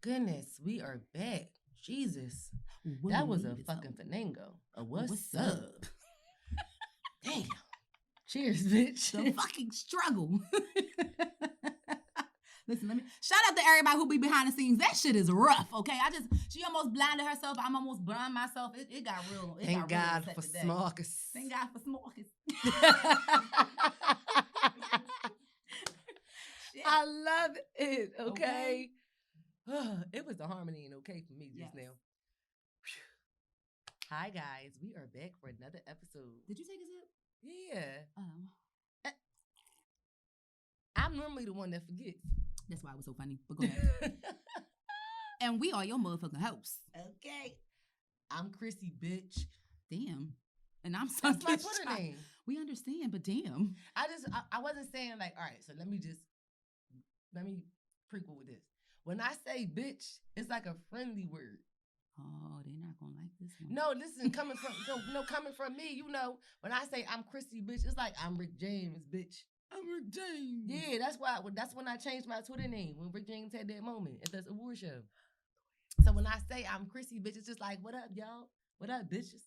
goodness, we are back. Jesus. What That a was a minute, fucking so. fanango. What's up? Damn. Cheers, bitch. The fucking struggle. Listen, let me shout out to everybody who be behind the scenes. That shit is rough, okay? She almost blinded herself. I'm almost blind myself. It got real. Thank God for Smarcus. Thank God for Smarcus. I love it. Okay. It was the harmony and okay for me just now. Hi guys, we are back for another episode. Did you take a sip? Yeah. I'm normally the one that forgets. That's why it was so funny. But go ahead. And we are your motherfucking hosts. Okay. I'm Chrissy, bitch. Damn. And I'm That's my Twitter name. We understand, but damn. I wasn't saying like, all right, so let me prequel with this. When I say bitch, it's like a friendly word. Oh, they're not gonna like this one. No, listen, coming from me, you know, when I say I'm Chrissy, bitch, it's like I'm Rick James, bitch. I'm Rick James. Yeah, that's when I changed my Twitter name, when Rick James had that moment at the award show. So when I say I'm Chrissy, bitch, it's just like, what up, y'all? What up, bitches?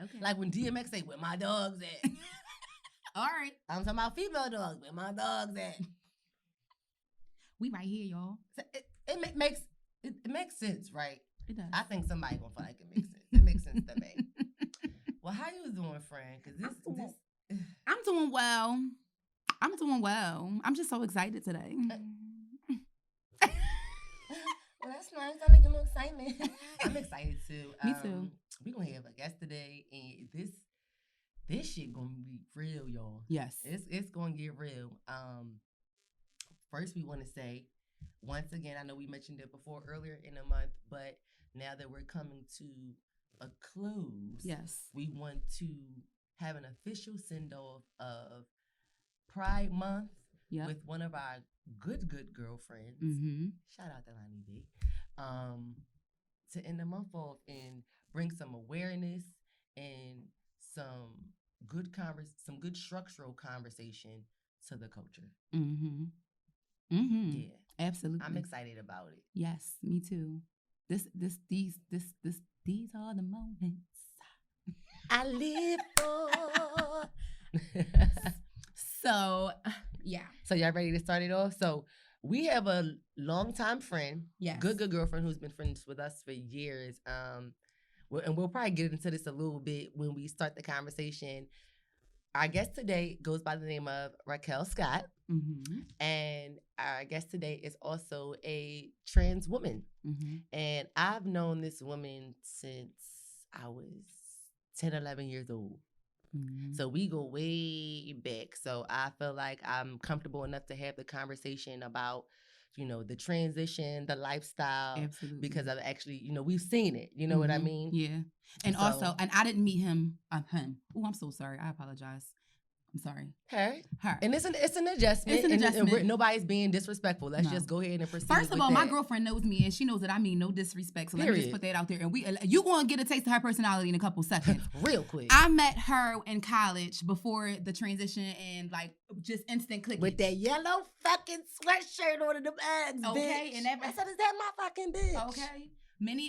Okay. Like when DMX say, where my dogs at? All right. I'm talking about female dogs, where my dogs at? We right here, y'all. So it makes sense, right? It does. I think somebody gonna feel like it makes sense. It makes sense to me. Well, how you doing, friend? Because I'm doing well. I'm just so excited today. Well, that's nice. I like a little excitement. I'm excited too. Me too. We're gonna have a guest today, and this shit gonna be real, y'all. Yes. It's gonna get real. First we want to say, once again, I know we mentioned it before earlier in the month, but now that we're coming to a close, yes, we want to have an official send-off of Pride Month with one of our good girlfriends. Mm-hmm. Shout out to Lonnie B. To end the month off and bring some awareness and some good structural conversation to the culture. Mm-hmm. Mm-hmm. Yeah. Absolutely. I'm excited about it. Yes, me too. These are the moments I live for. So, yeah. So y'all ready to start it off? So we have a longtime friend, good girlfriend who's been friends with us for years. And we'll probably get into this a little bit when we start the conversation. Our guest today goes by the name of Raquel Scott. Mm-hmm. And our guest today is also a trans woman. Mm-hmm. And I've known this woman since I was 10, 11 years old. Mm-hmm. So we go way back. So I feel like I'm comfortable enough to have the conversation about, you know, the transition, the lifestyle. Absolutely. Because I've actually, you know, we've seen it. You know what I mean? Yeah. And so, also, and I didn't meet him. Oh, I'm so sorry. I apologize. I'm sorry. Her. And it's an adjustment. It's an adjustment. And nobody's being disrespectful. Let's just go ahead and proceed. First of all, my girlfriend knows me, and she knows that I mean no disrespect. So let me just put that out there. And you gonna get a taste of her personality in a couple seconds. Real quick. I met her in college before the transition, and like just instant clicking. With that yellow fucking sweatshirt on the bags, okay, bitch. And I said, is that my fucking bitch? Okay.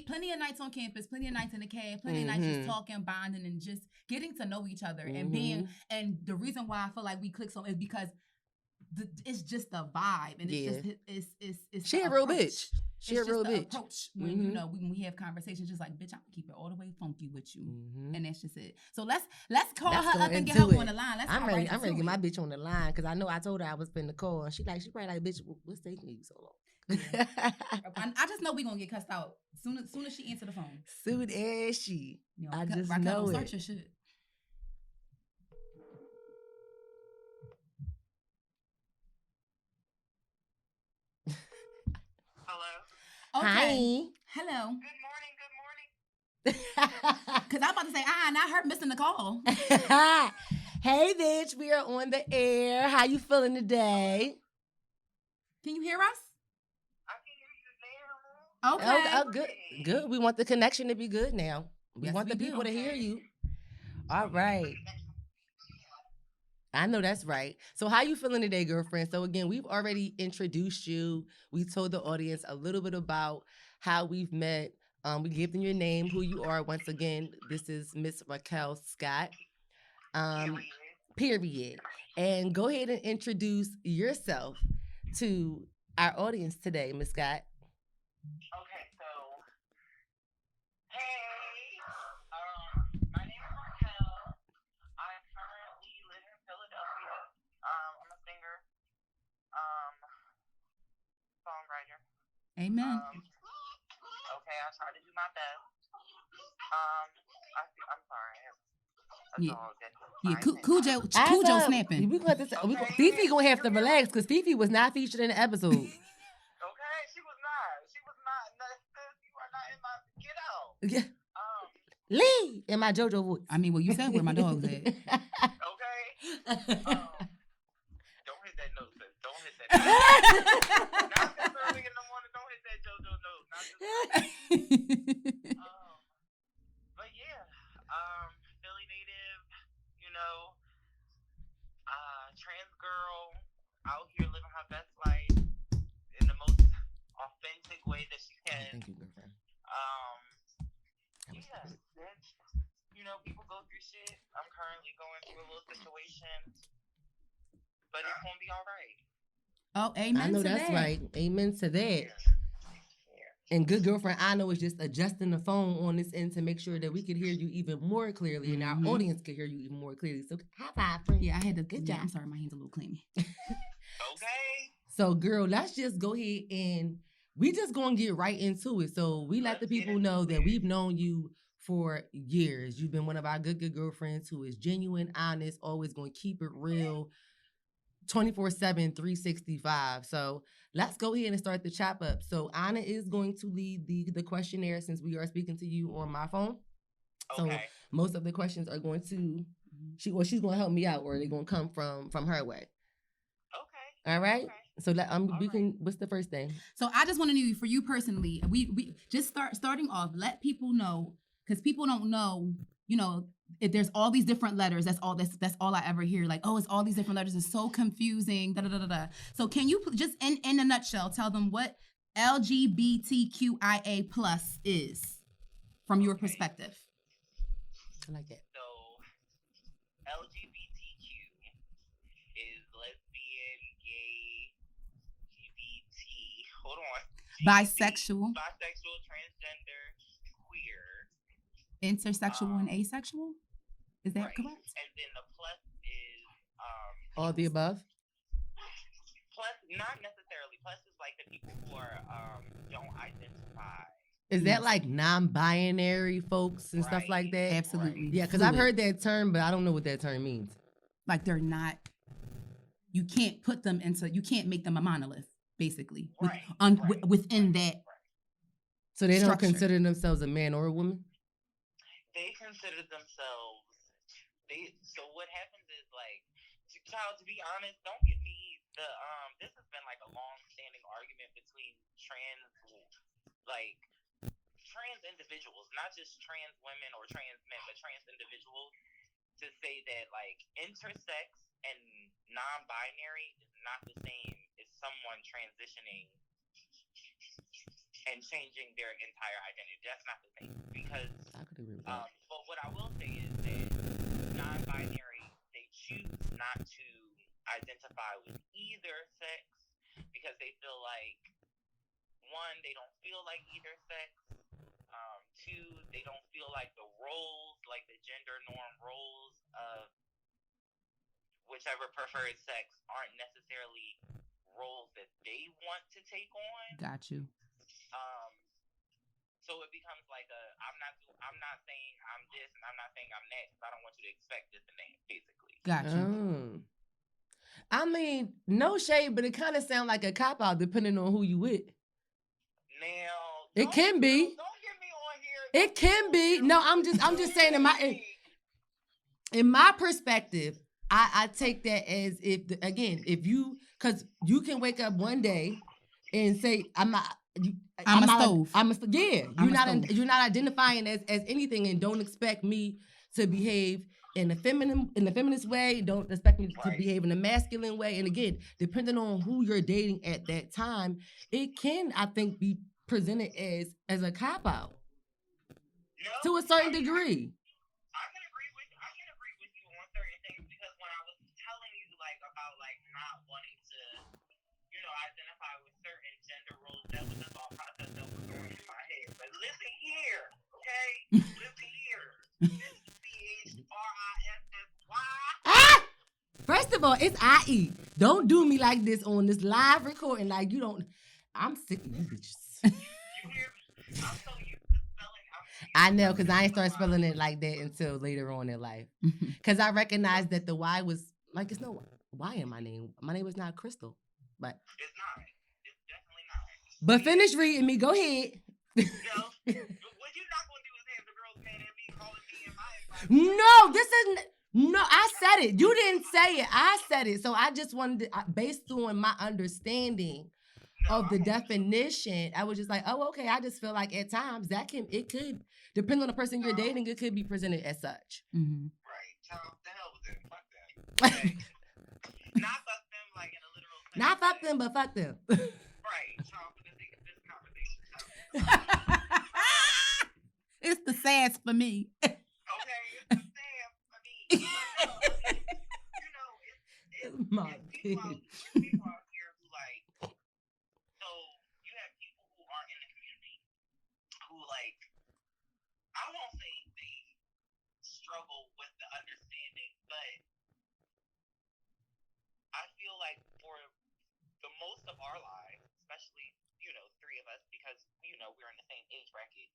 Plenty of nights on campus, plenty of nights in the cab, plenty of nights just talking, bonding, and just getting to know each other and being. And the reason why I feel like we click so is because it's just a vibe, and it's she a real bitch. She a real bitch. Approach when you know when we have conversations, just like bitch, I'm gonna keep it all the way funky with you, and that's just it. So let's call her up and get her on the line. I'm ready to get my bitch on the line because I know I told her I was finna call, and she probably like, bitch, what's taking you so long? I just know we gonna get cussed out soon as she answer the phone. Soon as she, you know, I just Raquel, know it. Start your shit. Hello. Okay. Hi. Hello. Good morning. Cause I'm about to say, not her missing the call. Hey, bitch, we are on the air. How you feeling today? Can you hear us? Okay. Oh, good. We want the connection to be good now. We want the people to hear you. All right. I know that's right. So how you feeling today, girlfriend? So again, we've already introduced you. We told the audience a little bit about how we've met. We gave them your name, who you are. Once again, this is Miss Raquel Scott. Period. And go ahead and introduce yourself to our audience today, Miss Scott. Okay, so hey, my name is Raquel. I currently live in Philadelphia. I'm a singer, songwriter. Amen. Okay, I try to do my best. I'm sorry. Yeah, Cujo snapping. We gonna Fifi gonna have to relax because Fifi was not featured in the episode. Okay, she was not. You are not in my. Get out. Yeah. Lee in my JoJo voice. I mean, well, you said where my dog's at. Okay. Don't hit that note, sis. Don't hit that note. Not this early in the morning. Don't hit that JoJo note. Not this early. But yeah, Philly native, trans girl out here living her best life in the most authentic way that she can. Thank you, girlfriend. Yeah, people go through shit. I'm currently going through a little situation, but it's gonna be all right. Oh, amen. I know that's that. right. Amen to that. And good girlfriend, I know is just adjusting the phone on this end to make sure that we could hear you even more clearly and our audience could hear you even more clearly. So high five, friend. Yeah, I had to. Good job. I'm sorry, my hand's a little clammy. Okay. So, girl, let's just go ahead and we just gonna get right into it. So we let the people know that we've known you for years. You've been one of our good girlfriends who is genuine, honest, always gonna keep it real, 24/7, 365. So let's go ahead and start the chop up. So Anna is going to lead the questionnaire since we are speaking to you on my phone. Okay. So most of the questions are going to she's going to help me out, or they're going to come from her way. Okay. All right. Okay. So what's the first thing? So I just want to know, for you personally, we just starting off, let people know, because people don't know, if there's all these different letters. That's all I ever hear. Like, oh, it's all these different letters. It's so confusing. Da da da da. So can you just in a nutshell tell them what LGBTQIA+ is from your perspective? I like that. So LGBTQ is lesbian, gay, LGBT. Hold on. Bisexual, transgender, queer, intersexual, and asexual. Is that correct? And then the plus is all the above. Plus, not necessarily. Plus is like the people who are don't identify. Is that like non-binary folks and stuff like that? Absolutely. Yeah, because I've heard that term, but I don't know what that term means. Like they're not. You can't put them into. You can't make them a monolith, basically. Within that. So they don't structure. consider themselves a man or a woman? They consider themselves. So what happens is, like, child, to be honest, don't get me this has been like a long-standing argument between trans individuals, not just trans women or trans men, but trans individuals, to say that like intersex and non-binary is not the same as someone transitioning and changing their entire identity. That's not the same, because I could agree with that. But what I will say is that non-binary, they choose not to identify with either sex because they feel like, one, they don't feel like either sex. Two, they don't feel like the roles, like the gender norm roles of whichever preferred sex, aren't necessarily roles that they want to take on. Got you. So it becomes like I'm not saying I'm this and I'm not saying I'm that, because I don't want you to expect this and that, basically. Got you. I mean, no shade, but it kind of sounds like a cop-out depending on who you with. Now, it can be. Don't get me on here. It can be. No, I'm just saying in my perspective, I take that as if you, because you can wake up one day and say, I'm a stove. You're not identifying as anything, and don't expect me to behave in the feminist way. Don't expect me to behave in a masculine way. And again, depending on who you're dating at that time, it can, I think, be presented as a cop out to a certain degree. I can agree with you on certain things, because when I was telling you about not wanting to, identify with certain gender roles, that was the thought process that was going in my head. But listen here, okay? Listen here. This is CHRISSY. Ah! First of all, it's IE. Don't do me like this on this live recording. Like, you don't. I'm sick of you bitches. You hear me? I'm so used to spelling. I know, because I ain't started spelling it like that until later on in life. Because I recognized that the Y was, like, it's no Y in my name. My name is not Crystal. But it's not. It's definitely not. But finish reading me. Go ahead. No. What you're not going to do is have the girls mad at me calling me in my invite. No, this isn't. No, I said it. You didn't say it. I said it. So I just wanted to, based on my understanding of the definition, I was just like, oh, okay. I just feel like at times it could, depending on the person you're dating, it could be presented as such. Mm-hmm. Right. Child, the hell with it. Fuck them. Okay. Not fuck them like in a literal sense. Not fuck them, but fuck them. Right. Child, for the sake of this conversation. It's the sass for me. Okay, it's the sass for me. It's my people out here who so you have people who are in the community who I won't say they struggle with the understanding, but I feel like for the most of our lives, especially, three of us, because, we're in the same age bracket,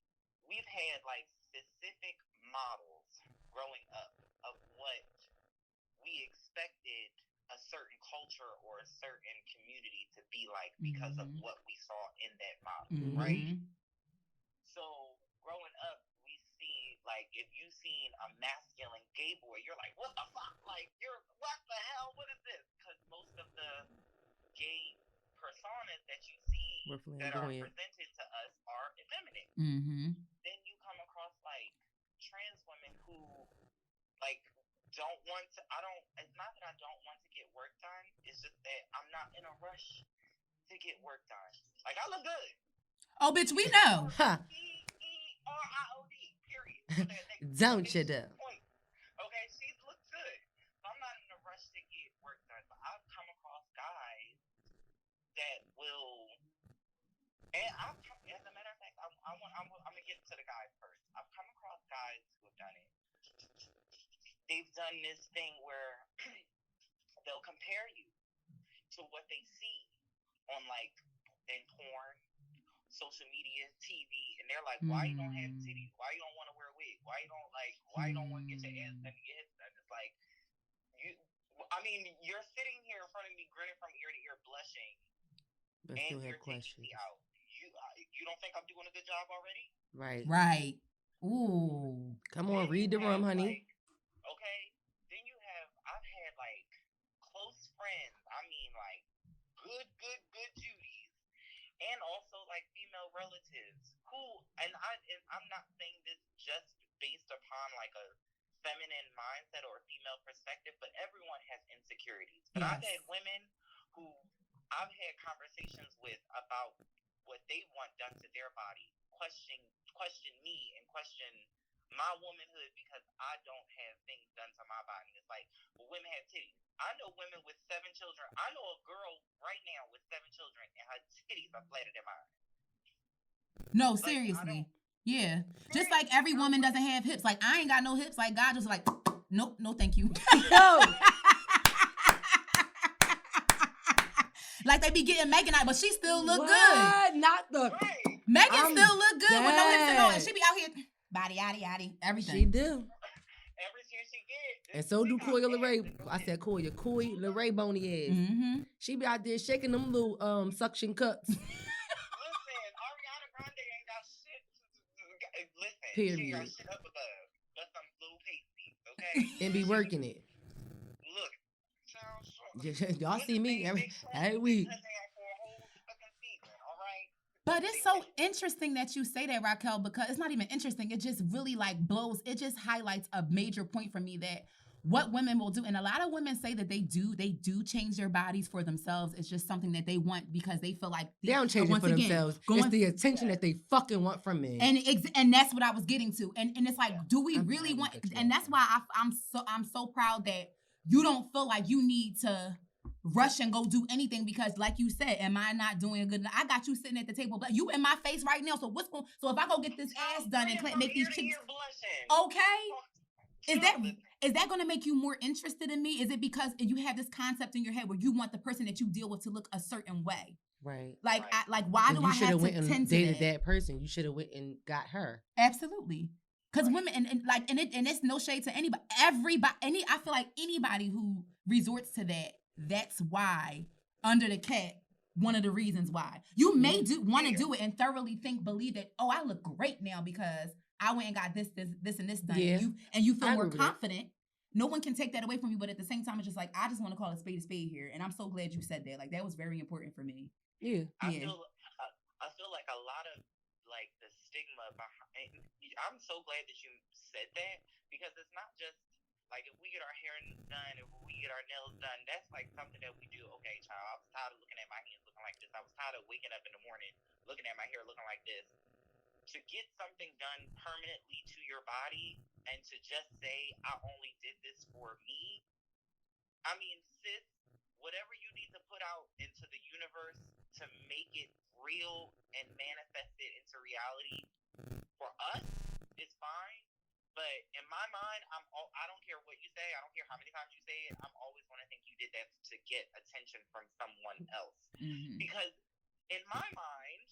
we've had specific models growing up of what we expected a certain culture or a certain community to be like because of what we saw in that model, right? So growing up, we see if you seen a masculine gay boy, you're like, what the fuck? What the hell? What is this? Because most of the gay personas that you see that are presented to us are effeminate. Then you come across trans women who don't want to. It's not that I don't want to get work done. It's just that I'm not in a rush to get work done. I look good. Oh, bitch, we know. Huh. EERIOD. Period. Don't you do? Okay, she looks good. So I'm not in a rush to get work done. But I've come across guys that will, and as a matter of fact, I'm gonna get to the guys first. I've come across guys who have done it. They've done this thing where they'll compare you to what they see on in porn, social media, TV, and they're like, why you don't have titties? Why you don't want to wear a wig? Why you don't want to get your ass done and your hips done? It's you're sitting here in front of me grinning from ear to ear, blushing, and you're taking me out. You don't think I'm doing a good job already? Right. Ooh. Come on, read the room, honey. Okay, then I've had close friends, good Judies, and also female relatives who, and I'm not saying this just based upon a feminine mindset or a female perspective, but everyone has insecurities. But I've had women who I've had conversations with about what they want done to their body, question me and question my womanhood because I don't have things done to my body. It's well, women have titties. I know women with 7 children. I know a girl right now with 7 children and her titties are flatter than mine. No, seriously. Yeah. Just like every woman doesn't have hips. I ain't got no hips. God just nope, no thank you. No. They be getting Megan out, but she still look what? Good. Not the Megan still look good with no hips and all, and she be out here body, yaddy, everything. She do. Every chance she get. And so do Koya LeRae. I said Koya LeRae bony ass. She be out there shaking them little suction cups. Listen, Ariana Grande ain't got shit. Listen, period. She got shit up above, but some little pasties, okay? And be working it. Look. Y'all see me every week. For a whole fucking season, all right? But it's so interesting that you say that, Raquel, because it's not even interesting. It just really like blows. It just highlights a major point for me that what women will do. And a lot of women say that they do change their bodies for themselves. It's just something that they want because they feel like they don't change it for themselves. It's the attention that they fucking want from men. And that's what I was getting to. And it's like, do we really want? And that's why I'm so proud that you don't feel like you need to rush and go do anything because, like you said, am I not doing a good enough? I got you sitting at the table, but you in my face right now. So what's going? So if I go get this ass done and make these chicks, okay, is that going to make you more interested in me? Is it because you have this concept in your head where you want the person that you deal with to look a certain way? Right. Like, why do I have to tend to dated that person? You should have went and got her. Absolutely. Because women and it's no shade to anybody. I feel like anybody who resorts to that, that's why under the cat. One of the reasons why you may want to do it and thoroughly believe that, oh, I look great now because I went and got this and this done. Yeah. And you feel more confident. No one can take that away from you, but at the same time, it's just like, I just want to call a spade here. And I'm so glad you said that. Like, that was very important for me. Yeah. I feel like a lot of like the stigma behind, I'm so glad that you said that because it's not just like if we get our hair done, if we get our nails done, that's like something that we do. Okay, child, I was tired of looking at my hands looking like this. I was tired of waking up in the morning looking at my hair looking like this. To get something done permanently to your body and to just say, I only did this for me. I mean, sis, whatever you need to put out into the universe to make it real and manifest it into reality for us is fine. But in my mind, I don't care what you say. I don't care how many times you say it. I'm always going to think you did that to get attention from someone else. Mm-hmm. Because in my mind,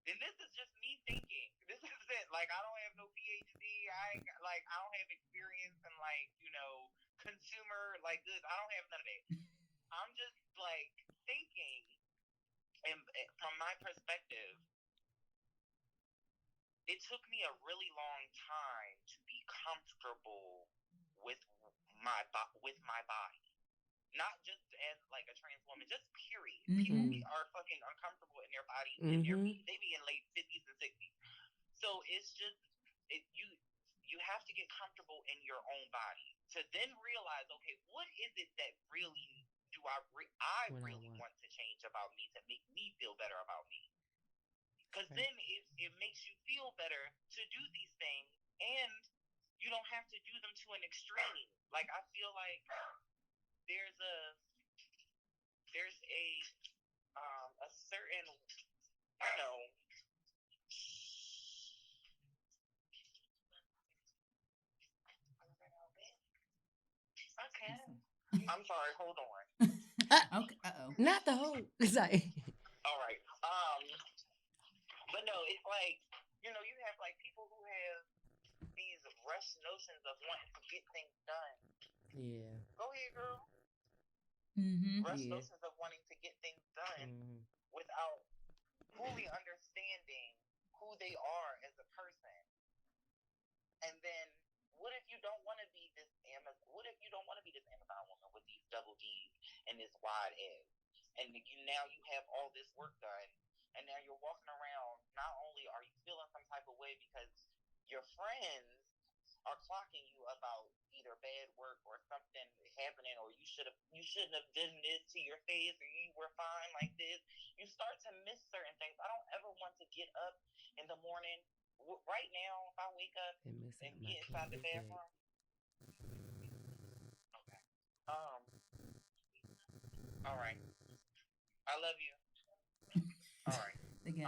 and this is just me thinking, this is it. Like, I don't have no PhD. I don't have experience in, like, consumer, like, goods. I don't have none of that. I'm just, like, thinking, and from my perspective, it took me a really long time to be comfortable with my body. Not just as like a trans woman, just period. Mm-hmm. People are fucking uncomfortable in their body. Mm-hmm. They be in late 50s and 60s. So it's just you have to get comfortable in your own body to then realize, okay, what is it that really do I really want to change about me to make me feel better about me? Because then it makes you feel better to do these things, and you don't have to do them to an extreme. Like, I feel like there's a certain, okay. I'm sorry, hold on. Okay. Not the whole. Sorry. All right. But no, it's like, you have like people who have these rushed notions of wanting to get things done. Yeah. Go ahead, girl. Mm-hmm. Rushed notions of wanting to get things done without fully understanding who they are as a person. And then, what if you don't want to be this Amazon? What if you don't want to be this Amazon woman with these double D's and this wide ass? And you have all this work done, and now you're walking around. Not only are you feeling some type of way because your friends are clocking you about either bad work or something happening, or you shouldn't have done this to your face, or you were fine like this. You start to miss certain things. I don't ever want to get up in the morning. Right now, if I wake up and get inside the bathroom, okay. All right. I love you. All right. You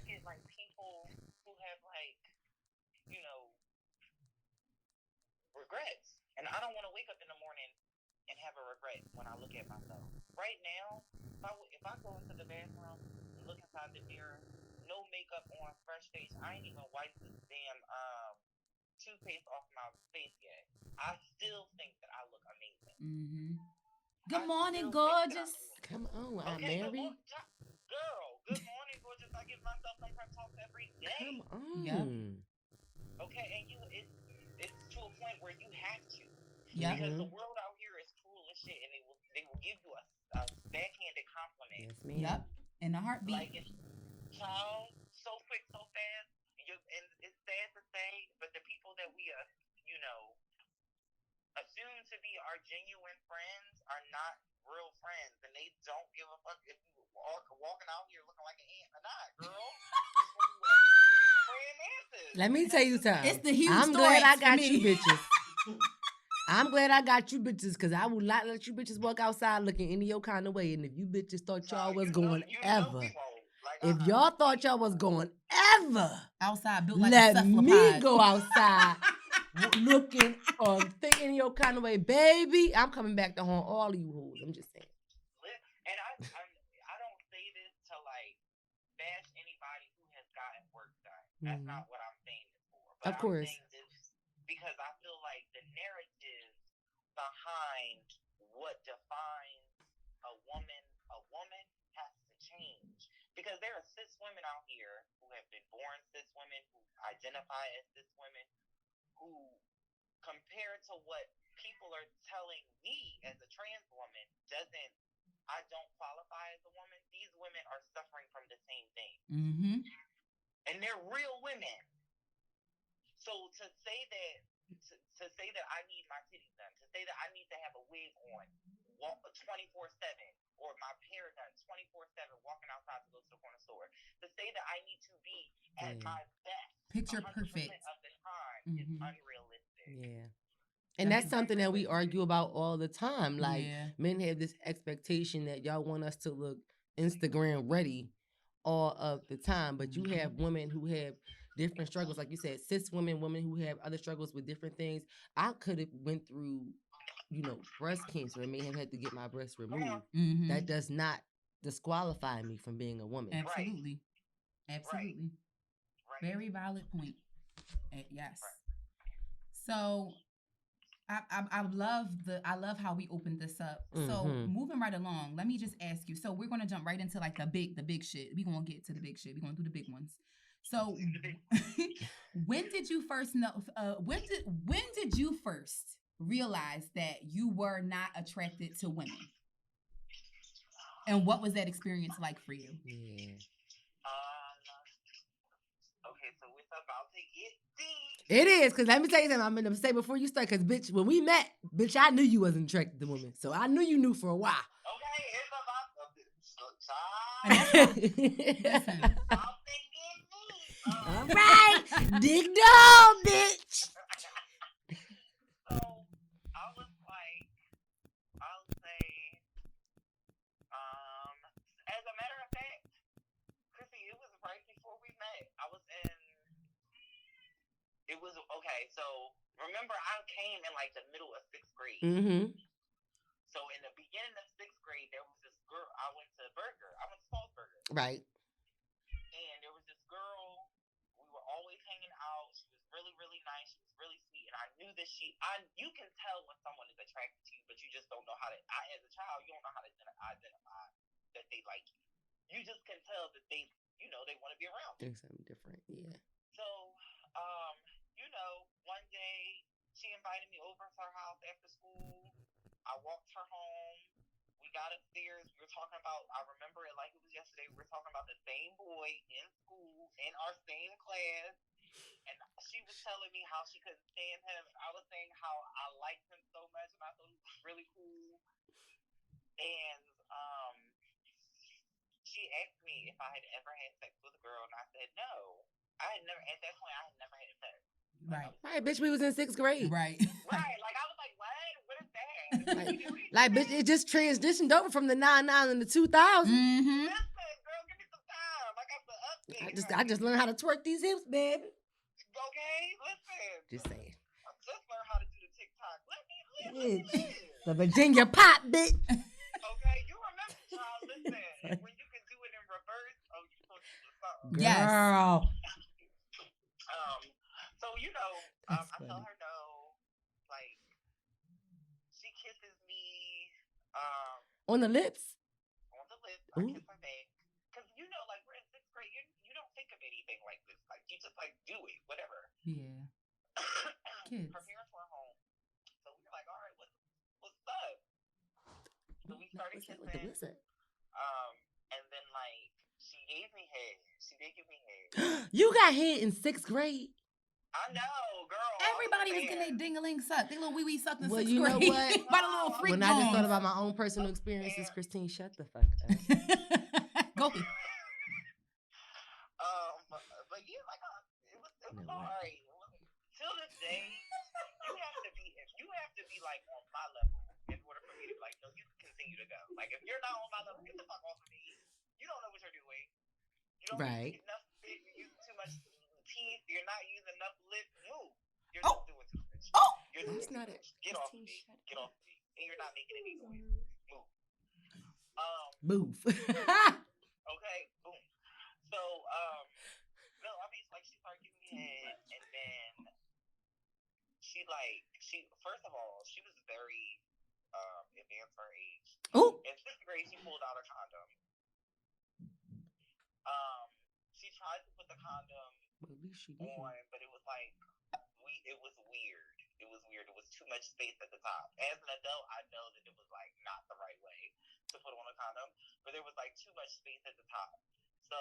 get like people who have like, regrets, and I don't want to wake up in the morning and have a regret when I look at myself. Right now, if I go into the bathroom and look inside the mirror, no makeup on, fresh face, I ain't even wiped this damn toothpaste off my face yet. I still think that I look amazing. Mm-hmm. Good morning, gorgeous. Come on, okay, Mary. Girl, good morning, gorgeous. I give myself some pep talks every day. Come on. Yep. Okay, and it's to a point where you have to. Yeah. Because the world out here is cruel as shit, and they will give you a backhanded compliment. Yes, ma'am. Yep. In a heartbeat. Like child, so quick, so fast. And it's sad to say, but the people that we, assume to be our genuine friends are not real friends, and they don't give a fuck if you walking out here looking like an ant or not, girl. Let me tell you something. It's the huge I'm glad I got you bitches. I'm glad I got you bitches, because I would not let you bitches walk outside looking any your kind of way. And if you bitches thought y'all was going ever, if y'all thought y'all was going ever outside built like let a me go outside looking or thinking your kind of way, baby, I'm coming back to haunt all of you hoes. I'm just saying. And I don't say this to like bash anybody who has gotten work done. That's not what I'm saying this for. But of course. I'm saying this because I feel like the narrative behind what defines a woman has to change. Because there are cis women out here who have been born cis women, who identify as cis women, who, compared to what people are telling me as a trans woman, I don't qualify as a woman. These women are suffering from the same thing. Mm-hmm. And they're real women. So to say that I need my titties done, to say that I need to have a wig on 24/7, or my hair done 24/7, walking outside to go to the corner store, to say that I need to be at my best, picture perfect of the time, is unrealistic. Yeah. And that's something that we argue about all the time. Like, men have this expectation that y'all want us to look Instagram ready all of the time. But you have women who have different struggles. Like you said, cis women who have other struggles with different things. I could have went through, breast cancer and may have had to get my breast removed. That does not disqualify me from being a woman. Absolutely. Absolutely. Right. Very valid point. Yes. So I love how we opened this up. So moving right along, let me just ask you. So we're gonna jump right into like the big shit. We're gonna get to the big shit. We're gonna do the big ones. So when did you first know? When did you first realize that you were not attracted to women? And what was that experience like for you? Yeah. Okay, so it's about to get deep. It is, because let me tell you something. I'm going to say before you start, because, bitch, when we met, bitch, I knew you wasn't attracted to women. So I knew you knew for a while. Okay, it's about to listen. All right. Dig dog, bitch. So I was like, I'll say, as a matter of fact, Chrissy, it was right before we met. Okay, so remember I came in like the middle of 6th grade. So in the beginning of 6th grade, there was this girl, I went to Salzburger. Right. And there was this girl, we were always hanging out. She was really, really nice. She was really sweet. And I knew that you can tell when someone is attracted to you, but you just don't know how to, as a child, you don't know how to identify that they like you. You just can tell that they want to be around you. There's something different, yeah. So, one day she invited me over to her house after school. I walked her home. We got upstairs. We were talking about, I remember it like it was yesterday, we were talking about the same boy in school, in our same class. And she was telling me how she couldn't stand him. I was saying how I liked him so much and I thought he was really cool. And she asked me if I had ever had sex with a girl, and I said no. At that point, I had never had sex. Right, bitch, we was in 6th grade. Right. Right. Like, I was like, what? What is that? Like, bitch, it just transitioned over from the 99 and the 2000. Listen, girl, give me some time. I got the update. I just learned how to twerk these hips, baby. Okay, listen. Just saying. I just learned how to do the TikTok. Let me live. The Virginia pop, bitch. Okay, you remember, child, listen. When you can do it in reverse, you supposed to do the song. Yes. Girl. So, I tell her no. Like, she kisses me. On the lips? On the lips. I kiss her back. Because, like, we're in 6th grade. You don't think of anything like this. Like, you just, like, do it. Whatever. Yeah. Kids. Her parents were home. So, we were like, all right, what's up? So, we started kissing. What's up? And then, like, she gave me head. She She did give me head. You got head in 6th grade? I know, girl. Everybody was getting their ding-a-ling sucked. Their little wee-wee sucked in 6th grade. You know what? By the little freak When I just thought about my own personal experiences, Christine, shut the fuck up. Go. But yeah, like it was alright. Till this day, you have to be like on my level in order for me to be like, no, you can continue to go. Like if you're not on my level, get the fuck off of me. You don't know what you're doing. You don't use enough spit. You're using too much teeth. You're not using enough lip. Move. You're just doing too much. You're doing too much. Get off of me. Get off of me. And you're not making any noise. Move. Move. Okay. Boom. So no, I mean, like she started giving me head, and then she first of all, she was very advanced for her age. Oh. In 6th grade, she pulled out a condom. She tried to put the condom on, but it was like it was weird. It was weird. It was too much space at the top. As an adult, I know that it was like not the right way to put on a condom, but there was like too much space at the top. So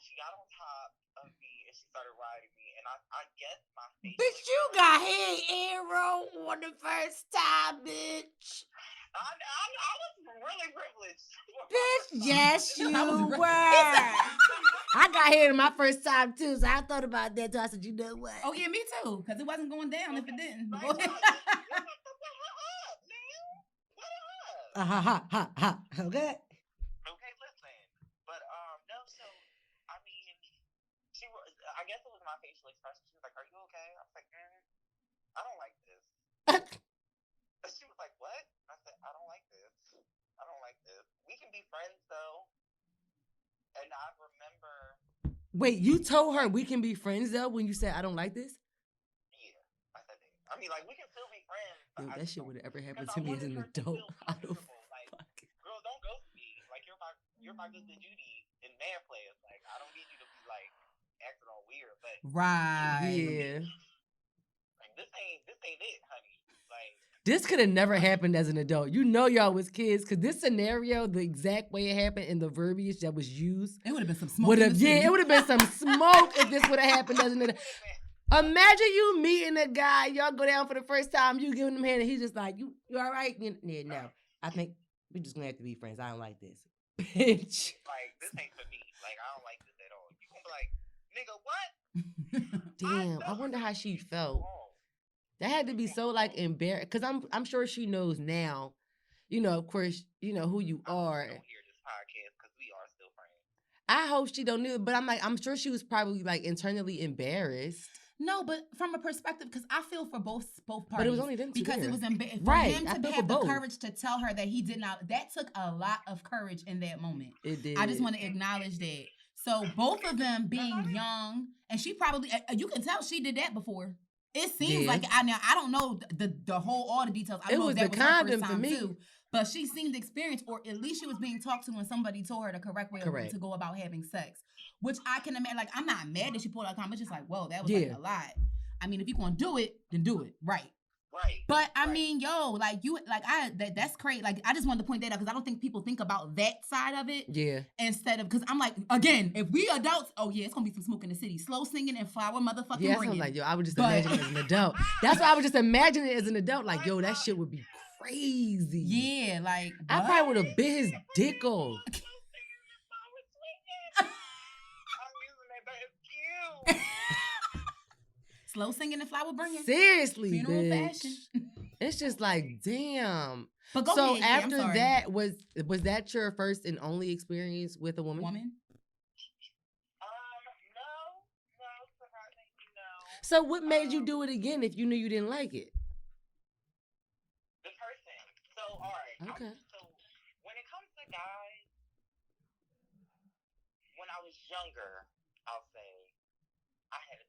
she got on top of me and she started riding me, and I guess my face. Bitch, you got head arrow on the first time, bitch. I was really privileged. Bitch, yes, you were. I got head in my first time too, so I thought about that too. I said, you know what? Oh yeah, me too, because it wasn't going down if it didn't. Like, Go ahead. Okay. Okay, listen. But no, so I mean, I guess it was my facial expression. She was like, "Are you okay?" I was like, "I don't like this." She was like, "What?" I said, "I don't like this. I don't like this. We can be friends though." And I remember. Wait, you told her we can be friends though when you said I don't like this? Yeah, I said that. I mean, like we can still be friends. Yo, that shit would have ever happened to me as an adult. I don't like, girl, don't ghost me. Like you're my good Judy in man players. Like I don't need you to be like acting all weird, but right. Yeah. Like this ain't it, honey. Like this could have never happened as an adult. You know y'all was kids, because this scenario, the exact way it happened and the verbiage that was used. It would have been some smoke. It would have been some smoke if this would have happened as an adult. Imagine you meeting a guy, y'all go down for the first time, you giving him a hand, and he's just like, you all right? Yeah, no. I think we're just gonna have to be friends. I don't like this. Bitch. Like, this ain't for me. Like, I don't like this at all. You gonna be like, nigga, what? Damn, I wonder how she felt. That had to be so like embarrassed, because I'm sure she knows now, you know, of course, you know who you are. I don't hear this podcast because we are still friends. I hope she don't know, but I'm sure she was probably like internally embarrassed. No, but from a perspective, because I feel for both parties. But it was only them two because there. It was embarrassing for right. him to have the courage to tell her that he did not. That took a lot of courage in that moment. It did. I just want to acknowledge that. So both of them being young, and she probably, you can tell she did that before. It seems like I don't know the whole all the details. I don't know if that was her first time too. But she seemed experienced, or at least she was being talked to when somebody told her the correct way to go about having sex. Which I can imagine. Like, I'm not mad that she pulled out comment. It's just like, whoa, that was like a lot. I mean, if you're gonna do it, then do it right. Right. But I mean, yo, like that's crazy. Like, I just wanted to point that out because I don't think people think about that side of it. Yeah. Instead of, because I'm like, again, if we adults, oh yeah, it's gonna be some smoke in the city, slow singing and flower motherfucking ringing. Yeah, like, yo, I would just imagine it as an adult. That's why I would just imagine it as an adult. Like, yo, that shit would be crazy. Yeah, like I probably would have bit his dick off. Slow singing and flower bringing. Seriously, funeral bitch. fashion. It's just like, damn. But go so ahead, after that, was that your first and only experience with a woman? No, surprisingly, no. So what made you do it again if you knew you didn't like it? The person. So, all right. Okay. So when it comes to guys, when I was younger, I'll say, I had,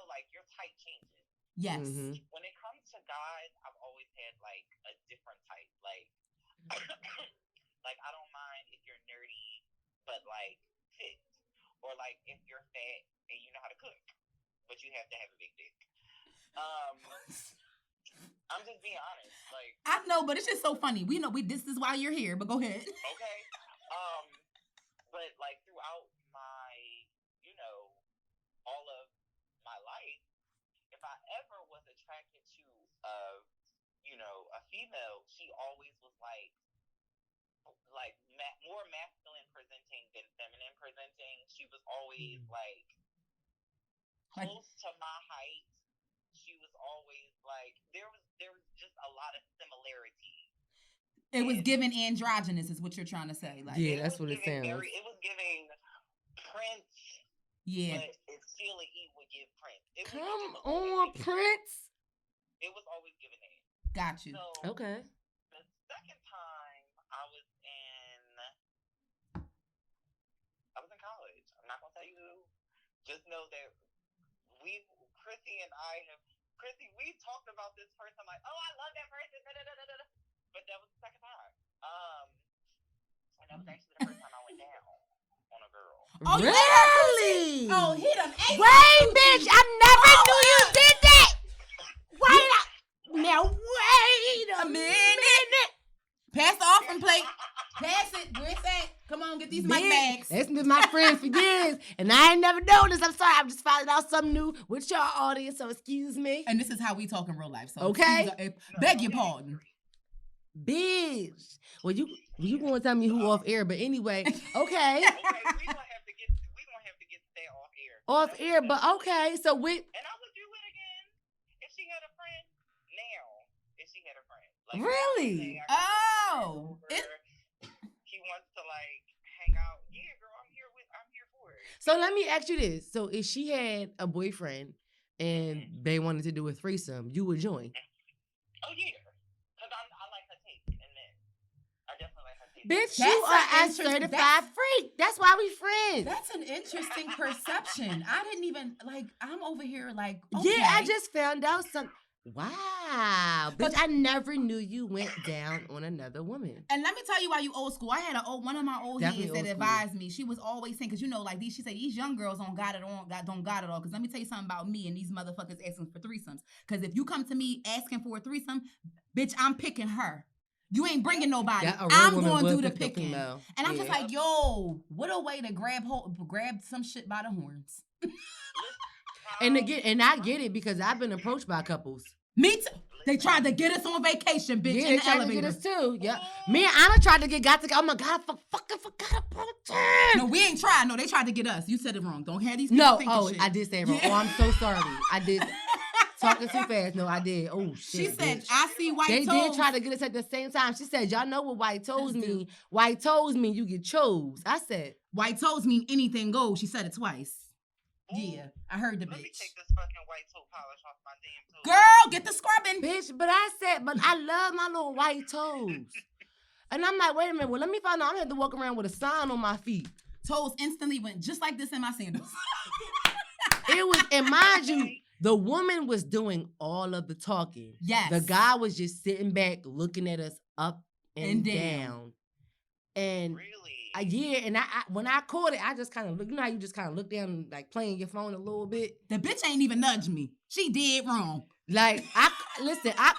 like your type changes. Yes. Mm-hmm. When it comes to guys, I've always had like a different type. Like, like I don't mind if you're nerdy, but like fit, or like if you're fat and you know how to cook, but you have to have a big dick. I'm just being honest. Like, I know, but it's just so funny. We know this is why you're here. But go ahead. Okay. But like throughout my, a female, she always was like more masculine presenting than feminine presenting. She was always like close to my height. She was always like there was just a lot of similarities. It was giving androgynous, is what you're trying to say. Like, yeah, that's what it sounds. It was giving Prince. Yeah. But if Sheila E. would give Prince. Come on, Prince. It was always giving it. Got you. So, okay. The second time I was in college. I'm not gonna tell you who. Just know that Chrissy, we talked about this person like, oh, I love that person. Da, da, da, da, da. But that was the second time. And that was actually the first time I went down on a girl. Oh, really? Oh, he done ate. Wait, bitch! I never knew you did that. Wait a minute. Pass the offering plate. Pass it. Where's that? Come on, get these mic bags. That's been my friend for years, and I ain't never noticed. I'm sorry. I'm just finding out something new with your audience, so excuse me. And this is how we talk in real life. So okay. Beg your pardon. Bitch. Well, you gonna tell me who off air, but anyway, okay. Okay, we gonna have to get that off air. Off air, but okay. So with and I would do it again if she had a friend. Now, if she had a friend, like really? Oh, he wants to like hang out. Yeah, girl, I'm here for it. So let me ask you this: so if she had a boyfriend and they wanted to do a threesome, you would join? Oh yeah. Bitch, you are a certified freak. That's why we friends. That's an interesting perception. I didn't even, I'm over here like, okay. Yeah, I just found out something. Wow. Bitch, I never knew you went down on another woman. And let me tell you why you old school. I had one of my old heads that advised me. She was always saying, because she said, these young girls don't got it all. Because let me tell you something about me and these motherfuckers asking for threesomes. Because if you come to me asking for a threesome, bitch, I'm picking her. You ain't bringing nobody. I'm going to do the picking. And I'm just like, yo, what a way to grab some shit by the horns. And I get it because I've been approached by couples. Me too. They tried to get us on vacation, bitch. Yeah, they tried to get us too. Yeah. Me and Anna tried to get Oh my God, I fucking forgot about that. No, we ain't tried. No, they tried to get us. You said it wrong. Don't have these people thinking shit. I did say it wrong. Yeah. Oh, I'm so sorry. I did. Talking too fast. No, I did. Oh, shit. She said, bitch. I see white toes. They did try to get us at the same time. She said, y'all know what white toes mean. White toes mean you get chose. I said. White toes mean anything goes. She said it twice. Ooh. Yeah, I heard the bitch. Let me take this fucking white toe polish off my damn toes. Girl, get the scrubbing. Bitch, but I love my little white toes. And I'm like, wait a minute. Well, let me find out. I'm going to have to walk around with a sign on my feet. Toes instantly went just like this in my sandals. It was, and mind you, the woman was doing all of the talking. Yes. The guy was just sitting back looking at us up and down. And really? Yeah, and I when I caught it, I just kind of look. You know how you just kind of look down, like playing your phone a little bit. The bitch ain't even nudged me. She did wrong. Like I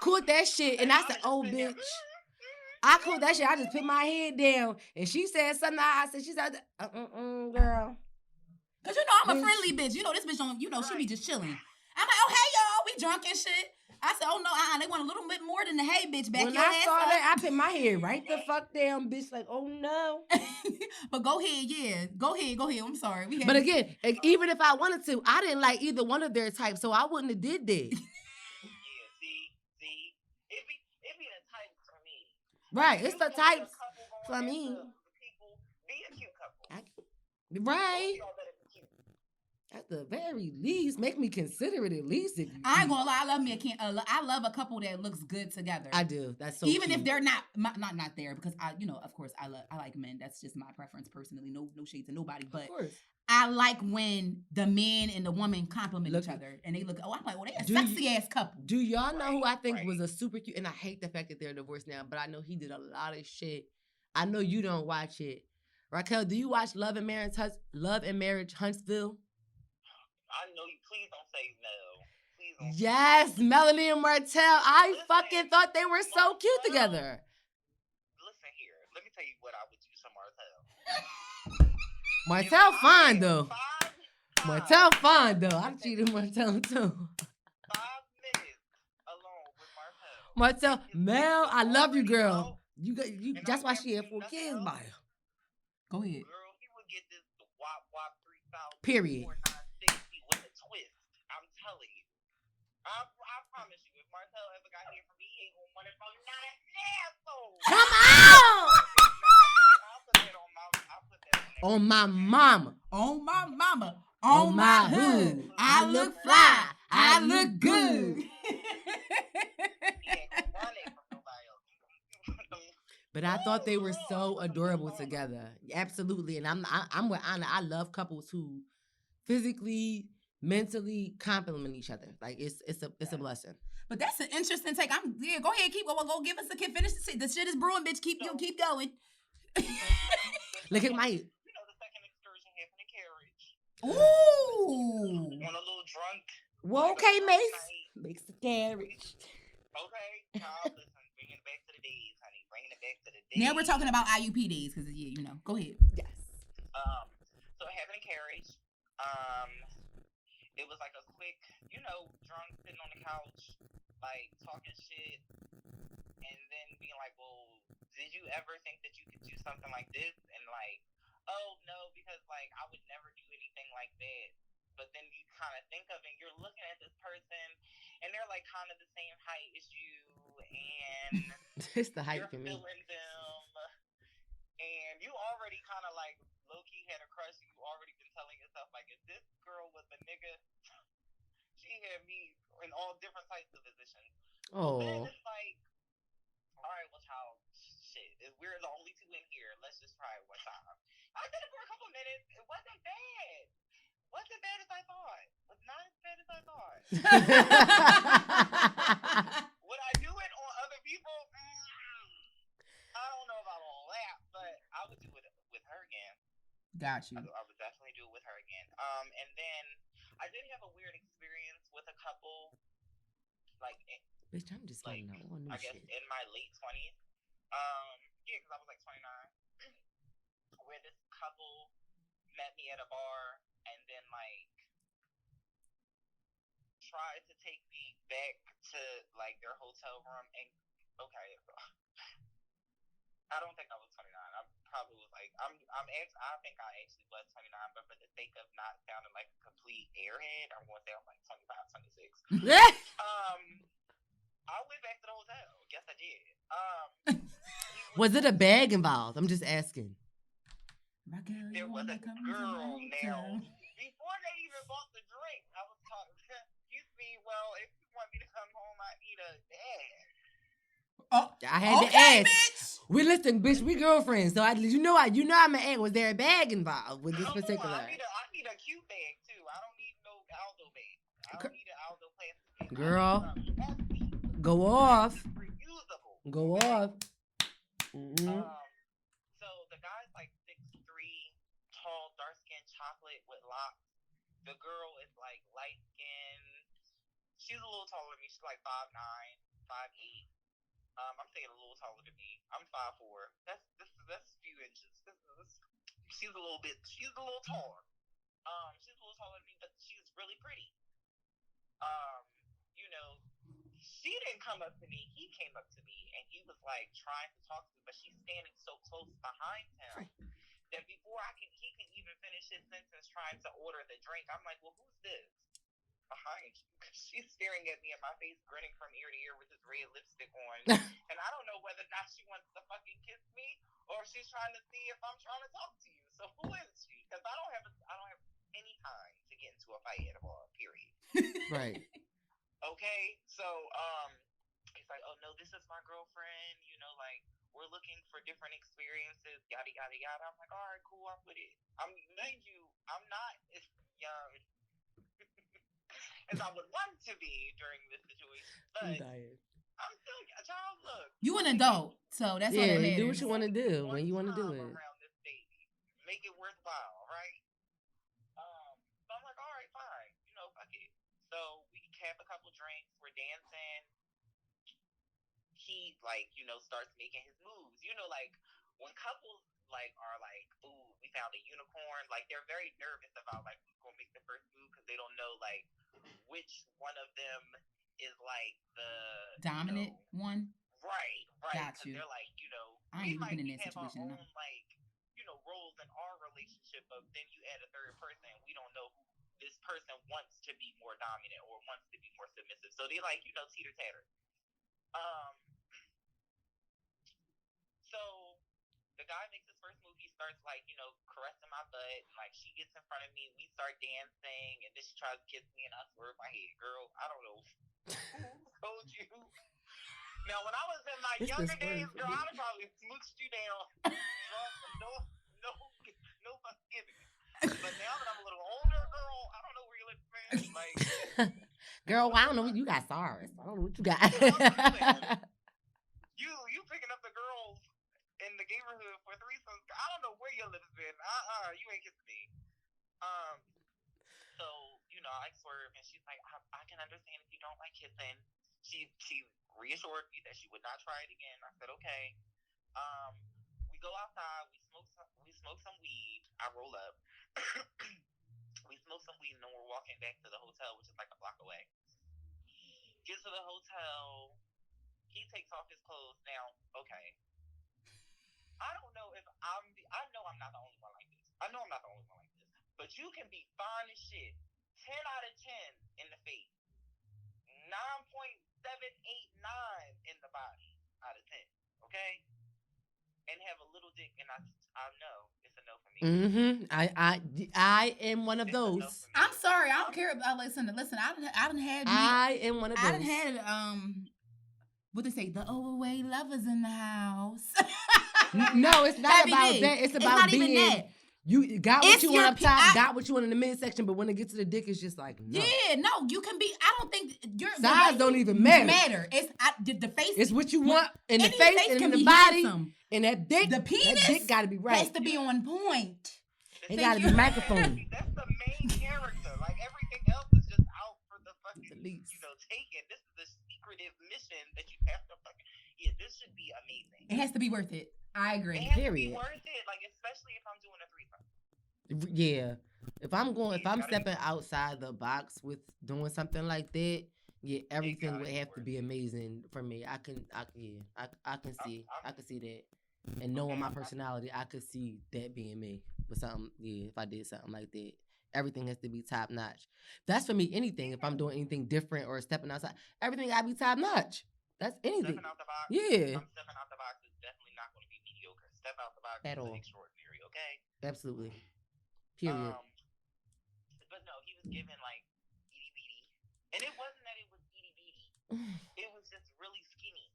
caught that shit, and I said, "Oh, bitch." I caught that shit. I just put my head down, and she said something. She said, girl. Cause I'm a friendly bitch. This bitch don't. She be just chilling. I'm like, oh hey y'all, we drunk and shit. I said, oh no, they want a little bit more than the hey bitch back. When I saw that, I put my head right the fuck down, bitch. Like, oh no. But go ahead, yeah. Go ahead. I'm sorry. But again, even if I wanted to, I didn't like either one of their types, so I wouldn't have did that. Yeah, see, it be the type for me. Right, it's the types for me. Be a cute couple. Right. At the very least, make me consider it at least. I ain't gonna lie, I love a couple that looks good together. I do. That's so even cute. If they're not there, because of course I like men. That's just my preference personally. No shade to nobody, but I like when the man and the woman compliment each other and they look. Oh, I'm like, well, they a sexy ass couple. Do y'all know who I think was a super cute? And I hate the fact that they're divorced now, but I know he did a lot of shit. I know you don't watch it. Raquel, do you watch Love and Marriage Huntsville? I know you. Please don't say no. Please don't. Yes, Melanie and Martell. I fucking thought they were so cute together. Listen here. Let me tell you what I would do to Martell. Martell fine though. Martell fine though. I cheated Martell too. 5 minutes alone with Martell. Martell, Mel, I love you, girl. You got you. That's why she had 4 kids by her. Go ahead. Girl, he would get this wop wop 3000 Period. 4960 with a twist. I'm telling you. I promise you, if Martell ever got here from me, he ain't gonna want it from not an asshole. Come on! I'll put that on on my mama. On my mama. On my hood. I look fly. I look good. But I thought they were so adorable together. Absolutely. And I'm with Anna. I love couples who physically, mentally complement each other. Like it's a blessing. But that's an interesting take. Go ahead, go give us a kid. Finish the shit is brewing, bitch. Keep going. Look at my. You know, the second excursion happened in carriage. Ooh. On a little drunk. Well, okay, Mace. Makes the carriage. Okay, child, listen, bringing it back to the days, honey. Bringing it back to the days. Now we're talking about IUP days, because go ahead. Yes. So having a carriage, it was like a quick, drunk sitting on the couch, like talking shit, and then being like, well, did you ever think that you could do something like this? And like, oh no, because like I would never do anything like that. But then you kind of think of it, and you're looking at this person, and they're like kind of the same height as you, and it's the height you're for me. Feeling them, and you already kind of like low-key had a crush. You already been telling yourself like, if this girl was a nigga, she had me in all different types of positions. Oh. Then it's like, all right, well, child, shit, if we're the only two in here, let's just try it one time. I did it for a couple of minutes. It wasn't bad. Wasn't bad as I thought. Was not as bad as I thought. Would I do it on other people? I don't know about all that, but I would do it with her again. Got you. I would definitely do it with her again. And then I did have a weird experience with a couple, like, bitch, I'm just like, no, I guess shit. in my late 20s. Yeah, because I was like 29. Where this couple met me at a bar and then like tried to take me back to like their hotel room and okay. I don't think I was 29. I probably was like I think I actually was 29, but for the sake of not sounding like a complete airhead, I'm going to say I'm like 25, 26. I went back to the hotel. Yes, I did. Was it a bag involved? I'm just asking. Raquel, there was a girl now. Before they even bought the drink, I was talking. Excuse me. Well, if you want me to come home, I need a bag. Oh, I had to ask. Bitch. We listen, bitch. We girlfriends, so I'm an egg. Was there a bag involved with this particular? I need a cute bag too. I don't need no Aldo bag. I don't need an Aldo plastic bag. Girl, go off. Reusable. Go off. Mm-hmm. So the guy's like 6'3", tall, dark skinned, chocolate with locks. The girl is like light skinned. She's a little taller than me. She's like 5'9", 5'8". I'm saying a little taller than me. I'm 5'4". That's a few inches. She's a little taller. She's a little taller than me, but she's really pretty. She didn't come up to me. He came up to me, and he was like trying to talk to me, but she's standing so close behind him that before he can even finish his sentence trying to order the drink, I'm like, well, who's this behind you? She's staring at me in my face, grinning from ear to ear with this red lipstick on, and I don't know whether or not she wants to fucking kiss me or if she's trying to see if I'm trying to talk to you. So who is she? Because I don't have any time to get into a fight at a bar. Period. Right. Okay, so he's like, oh no, this is my girlfriend, like we're looking for different experiences, yada yada yada. I'm like, all right, cool, I'm with it. I'm not as young as I would want to be during this situation, but I'm still a child. Look, you an adult, so that's what it matters. Do what you want to do when you want to do it. Around this baby, make it worthwhile, right? So I'm like, all right, fine, fuck it. So we have a couple drinks, we're dancing. He starts making his moves. Like when couples like are like, ooh, we found a unicorn. Like they're very nervous about like who's gonna make the first move because they don't know like which one of them is like the dominant one. Right. Got Because you. they're like, I ain't even been in that have our situation. own like, roles in our relationship, but then you add a third person, and we don't know who this person wants to be more dominant or wants to be more submissive. So they like, teeter tatter. Um. So the guy makes his first move. He starts like, caressing my butt. And, like, she gets in front of me. We start dancing, and then she tries to kiss me, and I swerve my head. Girl, I don't know who told you. Now, when I was in my younger days, girl, I'd have probably smooched you down. No Thanksgiving. But now that I'm a little older, girl, I don't know where you live, man. Like, girl, I don't know. You got SARS. I don't know what you got. You picking up the girls in the neighborhood for threesomes. I don't know where your lips been. You ain't kissing me. So, I swerve, and she's like, I can understand if you don't like kissing. She reassured me that she would not try it again. I said, okay. We go outside. We smoke some weed. I roll up. We smoke some weed, and then we're walking back to the hotel, which is like a block away. Get to the hotel. He takes off his clothes. Now, okay. I don't know if I know I'm not the only one like this. I know I'm not the only one like this. But you can be fine as shit. 10 out of 10 in the face. 9.789 in the body out of 10. Okay? And have a little dick, and I know it's a no for me. I am one of those. I'm sorry, I don't care about listen. I done had me. I am one of those. I done had what they say, the overweight lovers in the house. No, it's not about that. It's about being. Even that. You got what you want up top, got what you want in the midsection, but when it gets to the dick, it's just like no. Yeah, no, you can be. I don't think your size don't even matter. It's the face. It's what you want in the face and in the body, handsome. And that dick. The penis. That dick got to be right. Has to be on point. It got to be microphone. That's the main character. Like everything else is just out for the fucking, taken. This is the secretive mission that you have to fucking. Yeah, this should be amazing. It has to be worth it. I agree. It has to be worth it. Like especially if I'm doing a threesome. Yeah, if I'm stepping outside the box with doing something like that, yeah, everything would have to be amazing for me. I can see that, and knowing my personality, I could see that being me with something. Yeah, if I did something like that, everything has to be top notch. That's for me. Anything. If I'm doing anything different or stepping outside, everything gotta be top notch. That's anything. Stepping out the box. Yeah. I'm stepping out the box is definitely not going to be mediocre. Step out the box at is all. Extraordinary. Okay. Absolutely. Period. But no, he was given like itty bitty, and it wasn't that it was itty bitty. It was just really skinny.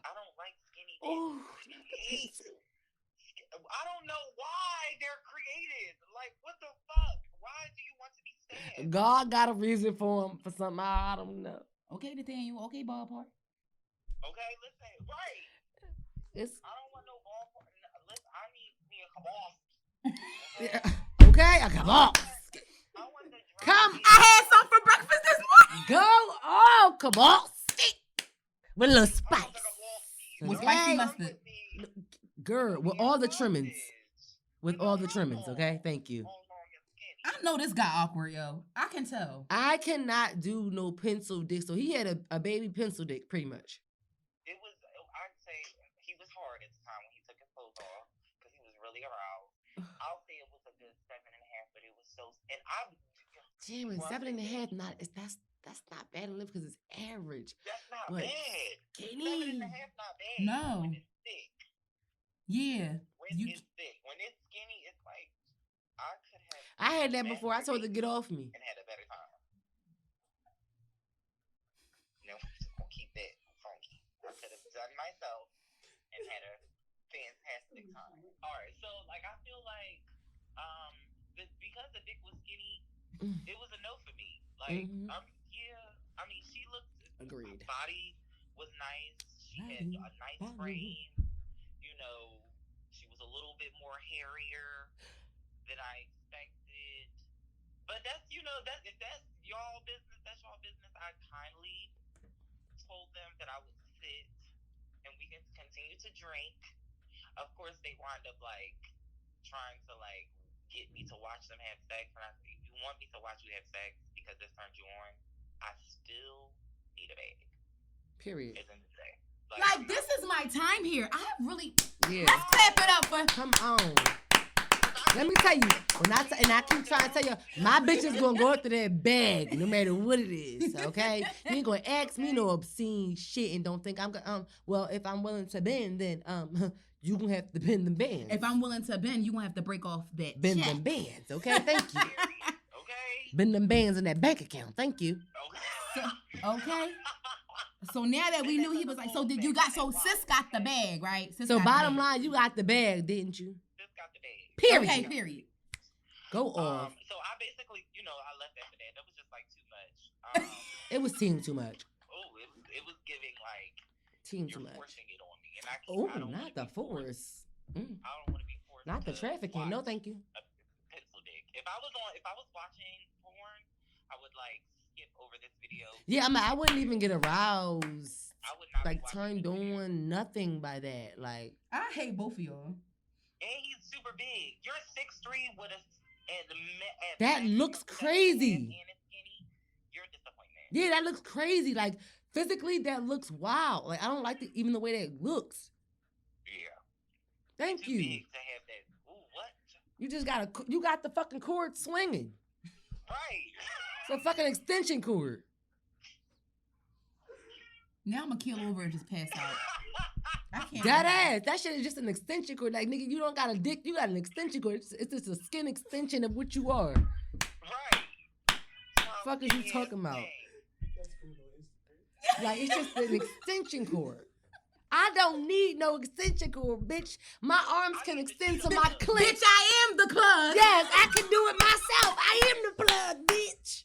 I don't like skinny dicks. I don't know why they're created. Like, what the fuck? Why do you want to be stabbed? God got a reason for him for something. I don't know. Okay, Nathaniel. Okay, ballpark. Okay, listen. Right. I don't want no ballpark. Listen, I need me a kabal. Okay, a kabal. Come. I had some for breakfast this morning. Go kabal. With a little spice. With spicy mustard. Girl, with all the trimmings. With all the trimmings, okay? Thank you. I know this got awkward, yo. I can tell. I cannot do no pencil dick. So he had a baby pencil dick, pretty much. I'd say he was hard at the time when he took his clothes off because he was really aroused. I'll say it was a good 7.5, but it was so. And Damn, 7.5, that's not bad enough because it's average. That's not bad. Skinny. 7.5 not bad. No. When it's thick. Yeah. It's thick. When it's skinny, it's like I could have. I had that before. I told her to get off me. And had a better time. No, I'm just gonna keep that funky. I could have done myself and had a fantastic time. All right, so like I feel like because the dick was skinny, it was a no for me. Like I mean she looked. Agreed. Her body was nice. She had a nice frame. She was a little bit more hairier than I expected. But that's if that's y'all business, that's y'all business. I kindly told them that I would sit and we can continue to drink. Of course, they wind up like trying to like get me to watch them have sex. And I said, if you want me to watch you have sex because this turns you on, I still need a bag. Period. Like this is my time here. I have really. Yeah. Let's clap it up for. Come on. Let me tell you, and I keep trying to tell you, my bitch is gonna go after that bag, no matter what it is. Okay, you ain't gonna ask me no obscene shit and don't think I'm gonna. Well, if I'm willing to bend, then you gonna have to bend them bands. If I'm willing to bend, you gonna have to break off that. Bend check. them bands, okay? Thank you. Okay. Bend them bands in that bank account. Thank you. Okay. So now that we knew he was like, so did you got? So sis got the bag, right? Sis so bottom line, you got the bag, didn't you? Sis got the bag. Period. Okay. Period. Go off. So I basically, I left after that. That was just like too much. It was team too much. Oh, it was giving like team you're too much. Forcing it on me, and I don't not the force. I don't want to be forced. Not the trafficking. No, thank you. A pencil dick. If I was watching porn, I would like skip over this video. Yeah, I wouldn't even get aroused. I would not like turned on, nothing by that. Like I hate both of y'all. And he's super big. You're 6'3" with a. That looks crazy. And it's skinny. You're a disappointment. Yeah, that looks crazy. Like physically, that looks wild. Like I don't like even the way that looks. Yeah. Thank too you. Big to have that. Ooh, what? You got the fucking cord swinging. Right. It's a fucking extension cord. Now I'm gonna keel over and just pass out. I can't. That ass. That shit is just an extension cord. Like, nigga, you don't got a dick. You got an extension cord. It's just a skin extension of what you are. Right. Fuck is you talking about? Like, it's just an extension cord. I don't need no extension cord, bitch. My arms can extend to my clit. Bitch, I am the plug. Yes, I can do it myself. I am the plug, bitch.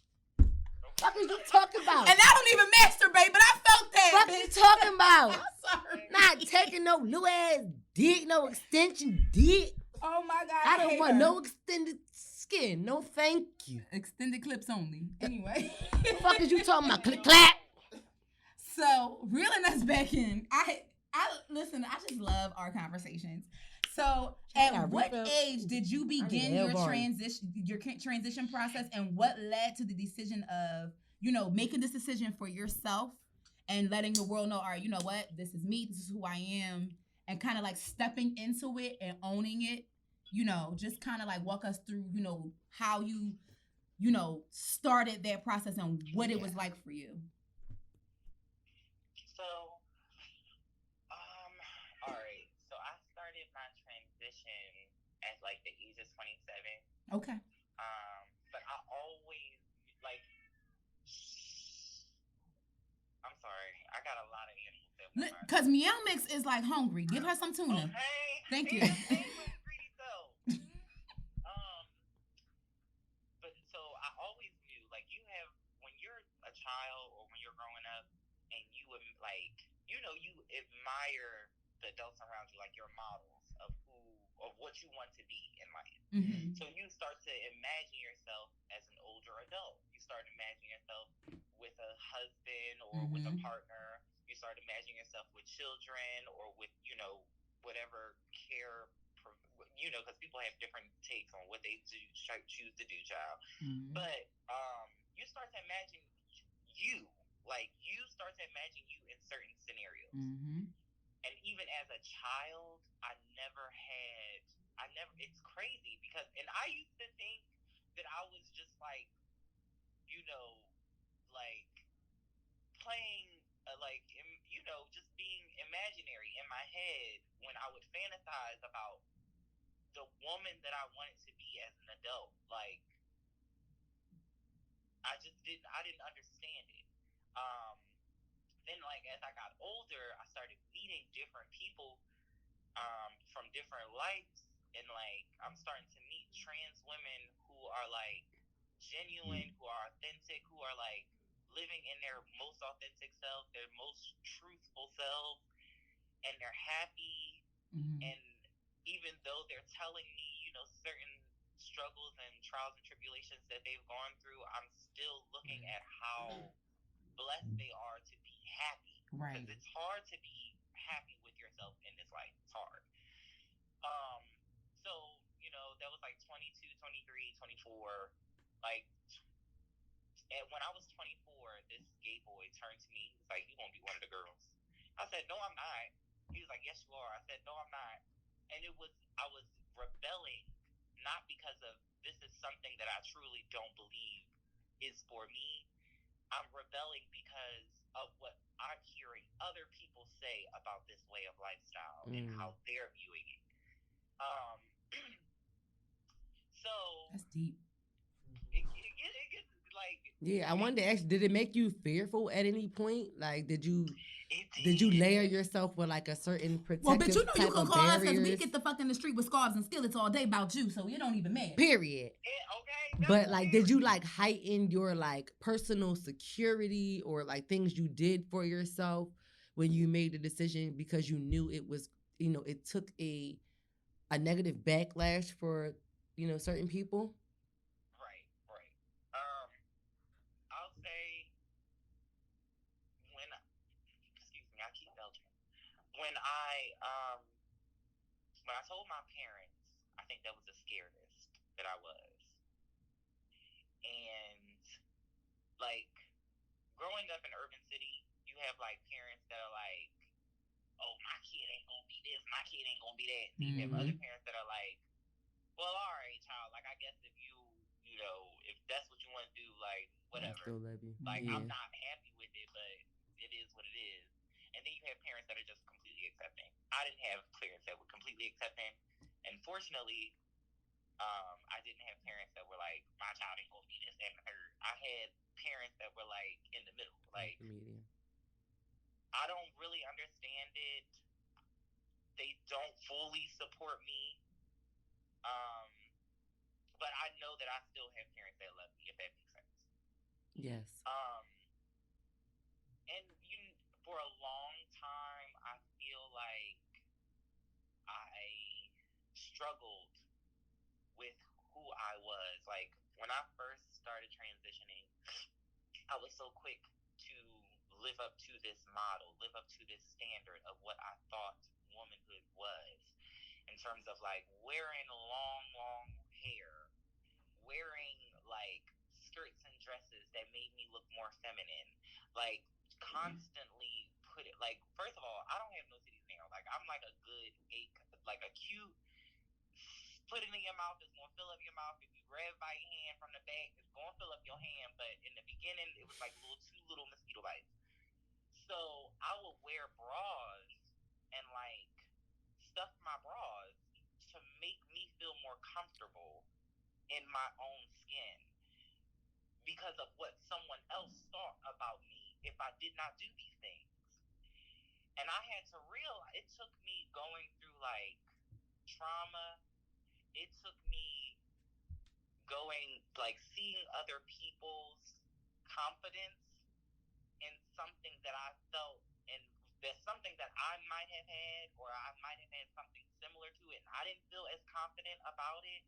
Fuck is you talking about? And I don't even masturbate, but I felt that. Fuck bitch. you talking about? I'm sorry. Not taking no little ass dick, no extension dick. Oh my God. I don't want no extended skin. No, thank you. Extended clips only. Anyway. Fuck is you talking about? Click clap. So reeling us back in, I listen. I just love our conversations. So, at what age did you begin your transition process, and what led to the decision of making this decision for yourself and letting the world know, all right, you know what, this is me, this is who I am, and kind of like stepping into it and owning it. Just kind of like walk us through, how you, started that process and what it was like for you. So, all right. So I started my transition at like the age of 27. Okay. But I always I'm sorry. I got a lot of animals. Because Meow Mix is like hungry. Give her some tuna. Okay. Thank you. But so I always knew, like, when you're a child or when you're growing up, and you would you admire the adults around you, like your models of what you want to be in life. Mm-hmm. So you start to imagine yourself as an older adult. You start imagining yourself with a husband or with a partner. You start imagining yourself with children or with whatever care. Because people have different takes on what they choose to do, child. Mm-hmm. But you start to imagine you. Like, you start to imagine you in certain scenarios. Mm-hmm. And even as a child, it's crazy because, and I used to think that I was just like, like playing, just being imaginary in my head when I would fantasize about the woman that I wanted to be as an adult. Like, I didn't understand it. Then, like, as I got older, I started meeting different people from different lives, and like I'm starting to meet trans women who are like genuine, who are authentic, who are like living in their most authentic self, their most truthful self, and they're happy. And even though they're telling me, certain struggles and trials and tribulations that they've gone through, I'm still looking at how blessed they are to be happy. Right. Because it's hard to be happy with yourself in this life. It's hard. So, that was like 22, 23, 24. Like, and when I was 24, this gay boy turned to me. He was like, "You gonna be one of the girls?" I said, "No, I'm not." He was like, "Yes, you are." I said, "No, I'm not." And I was rebelling, not because of this is something that I truly don't believe is for me. I'm rebelling because of what I'm hearing other people say about this way of lifestyle and how they're viewing it. Um, so that's deep. It gets like, yeah. I wanted to ask, did it make you fearful at any point? Like, did you layer yourself with like a certain protective well, but you know type you can of call us barriers? because we get the fuck in the street with scarves and skillets all day about you, so it don't even matter. Period. Yeah, okay. But like, did you like heighten your like personal security or like things you did for yourself when you made the decision because you knew it was, it took a negative backlash for, certain people? Right. I'll say when, excuse me, I keep belching. When I told my parents, I think that was the scariest that I was. And like growing up in urban city, you have like parents that are like, "Oh, my kid ain't gonna be this, my kid ain't gonna be that." And you have other parents that are like, "Well, all right, child. Like, I guess if if that's what you want to do, like, whatever. I still love you. Like, I'm not happy with it, but it is what it is." And then you have parents that are just completely accepting. I didn't have parents that were completely accepting, and fortunately, I didn't have parents that were like, "My child ain't gonna be this, that, and the third." I had parents that were like in the middle, like, I don't really understand it. They don't fully support me. But I know that I still have parents that love me, if that makes sense. Yes. And for a long time, I feel like I struggled with who I was. Like, when I first started transitioning, I was so quick to live up to this model, live up to this standard of what I thought womanhood was, in terms of like wearing long hair, wearing like skirts and dresses that made me look more feminine, like constantly put it like, first of all, I don't have no titties now. Like, I'm like a good eight, like a cute, put it in your mouth, it's gonna fill up your mouth. If you grab by your hand from the back, it's gonna fill up your hand. But in the beginning, it was like two little mosquito bites. So I would wear bras and like stuff my bras to make me feel more comfortable in my own skin because of what someone else thought about me if I did not do these things. And I had to realize, it took me going through like trauma. It took me seeing other people's confidence in something that I felt, and there's something that I might have had, or I might have had something similar to it, and I didn't feel as confident about it.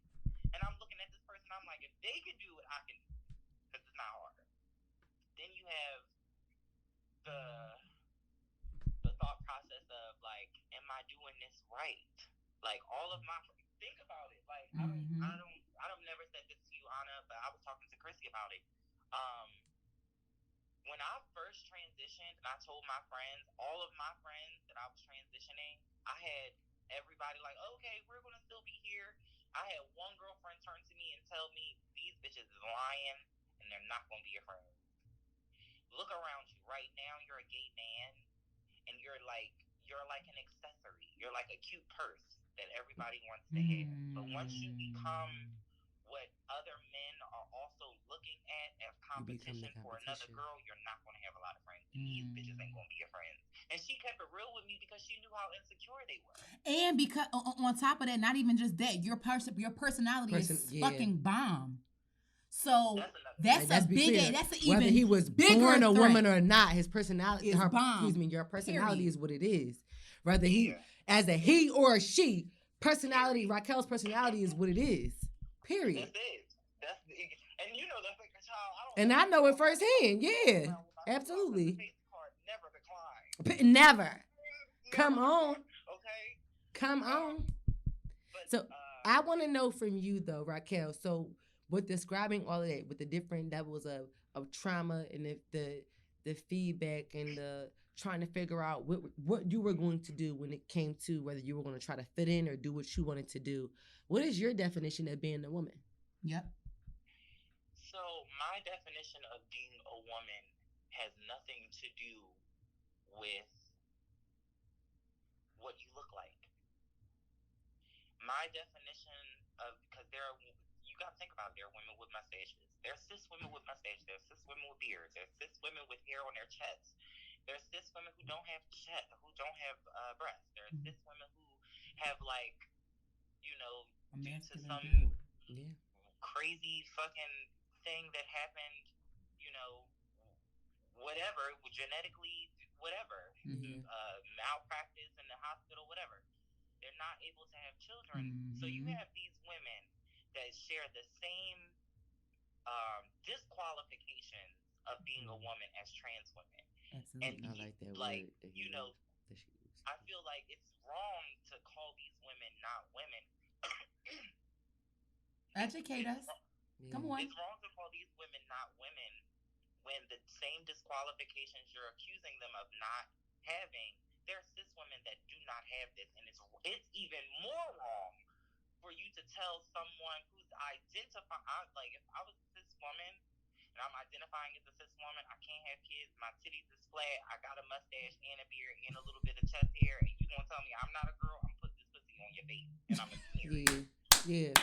And I'm looking at this person, I'm like, if they could do it, I can do it, because it's not hard. Then you have the thought process of like, am I doing this right? Like, all of my, think about it. Like, I don't never said this to you, Anna, but I was talking to Chrissy about it. When I first transitioned, and I told my friends, all of my friends, that I was transitioning, I had everybody like, okay, we're gonna still be here. I had one girlfriend turn to me and tell me, these bitches is lying, and they're not gonna be your friends. Look around you right now. You're a gay man, and you're like an accessory. You're like a cute purse that everybody wants to have. But once you become what other men are also looking at as competition for another girl, you're not going to have a lot of friends. These bitches ain't going to be your friends. And she kept it real with me because she knew how insecure they were. And because on top of that, not even just that, your personality is fucking bomb. So that's a big, that's an even whether he was born a woman or not, his personality is bomb. Your personality is what it is. Whether he as a he or a she, personality, Raquel's personality is what it is. Period. That's it. And you know, that's like a child. And I know it firsthand. Yeah, absolutely. Never decline. Never. Come on. Okay. Come on. So I want to know from you though, Raquel. So with describing all of that, with the different levels of trauma and the feedback and the trying to figure out what you were going to do when it came to whether you were going to try to fit in or do what you wanted to do. What is your definition of being a woman? Yep. So my definition of being a woman has nothing to do with what you look like. My definition of, because you got to think about it, there are women with mustaches. There are cis women with mustaches. There are cis women with beards. There are cis women with hair on their chests. There are cis women who don't have breasts. There are cis women who have due to some crazy fucking thing that happened, whatever, genetically, whatever, malpractice in the hospital, whatever. They're not able to have children. So you have these women that share the same disqualifications of being a woman as trans women. Absolutely. And I like that like, word. I feel like it's wrong to call these women not women. Educate us. Come on. It's wrong to call these women not women when the same disqualifications you're accusing them of not having, there are cis women that do not have this, and it's even more wrong for you to tell someone who's identifying, like if I was a cis woman and I'm identifying as a cis woman, I can't have kids, my titties is flat, I got a mustache and a beard and a little bit of chest hair, and you gonna tell me I'm not a girl, I'm putting this pussy on your face, and I'm a period. Yeah.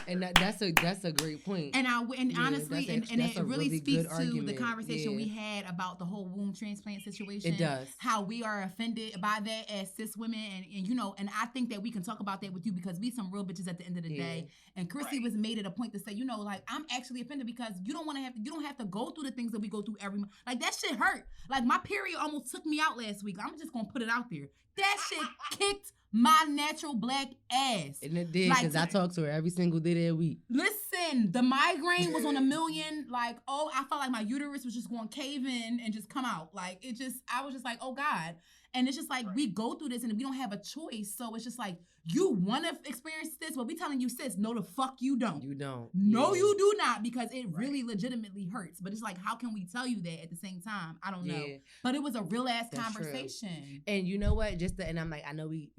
And that's a great point. And honestly, it really speaks to the conversation we had about the whole womb transplant situation. It does. How we are offended by that as cis women, and I think that we can talk about that with you because we some real bitches at the end of the day. And Chrissy was made it a point to say, like I'm actually offended because you don't have to go through the things that we go through every month. Like that shit hurt. Like my period almost took me out last week. I'm just gonna put it out there. That shit kicked my natural black ass. And it did, because I talked to her every single day that week. Listen, the migraine was on a million. Like, I felt like my uterus was just going to cave in and just come out. Like, I was just like, oh God. And it's just like, we go through this and we don't have a choice. So it's just like, you want to experience this, but we telling you, sis, no the fuck you don't. You don't. No, you do not, because it really legitimately hurts. But it's like, how can we tell you that at the same time? I don't know. But it was a real ass conversation. True. And you know what? And I'm like, I know we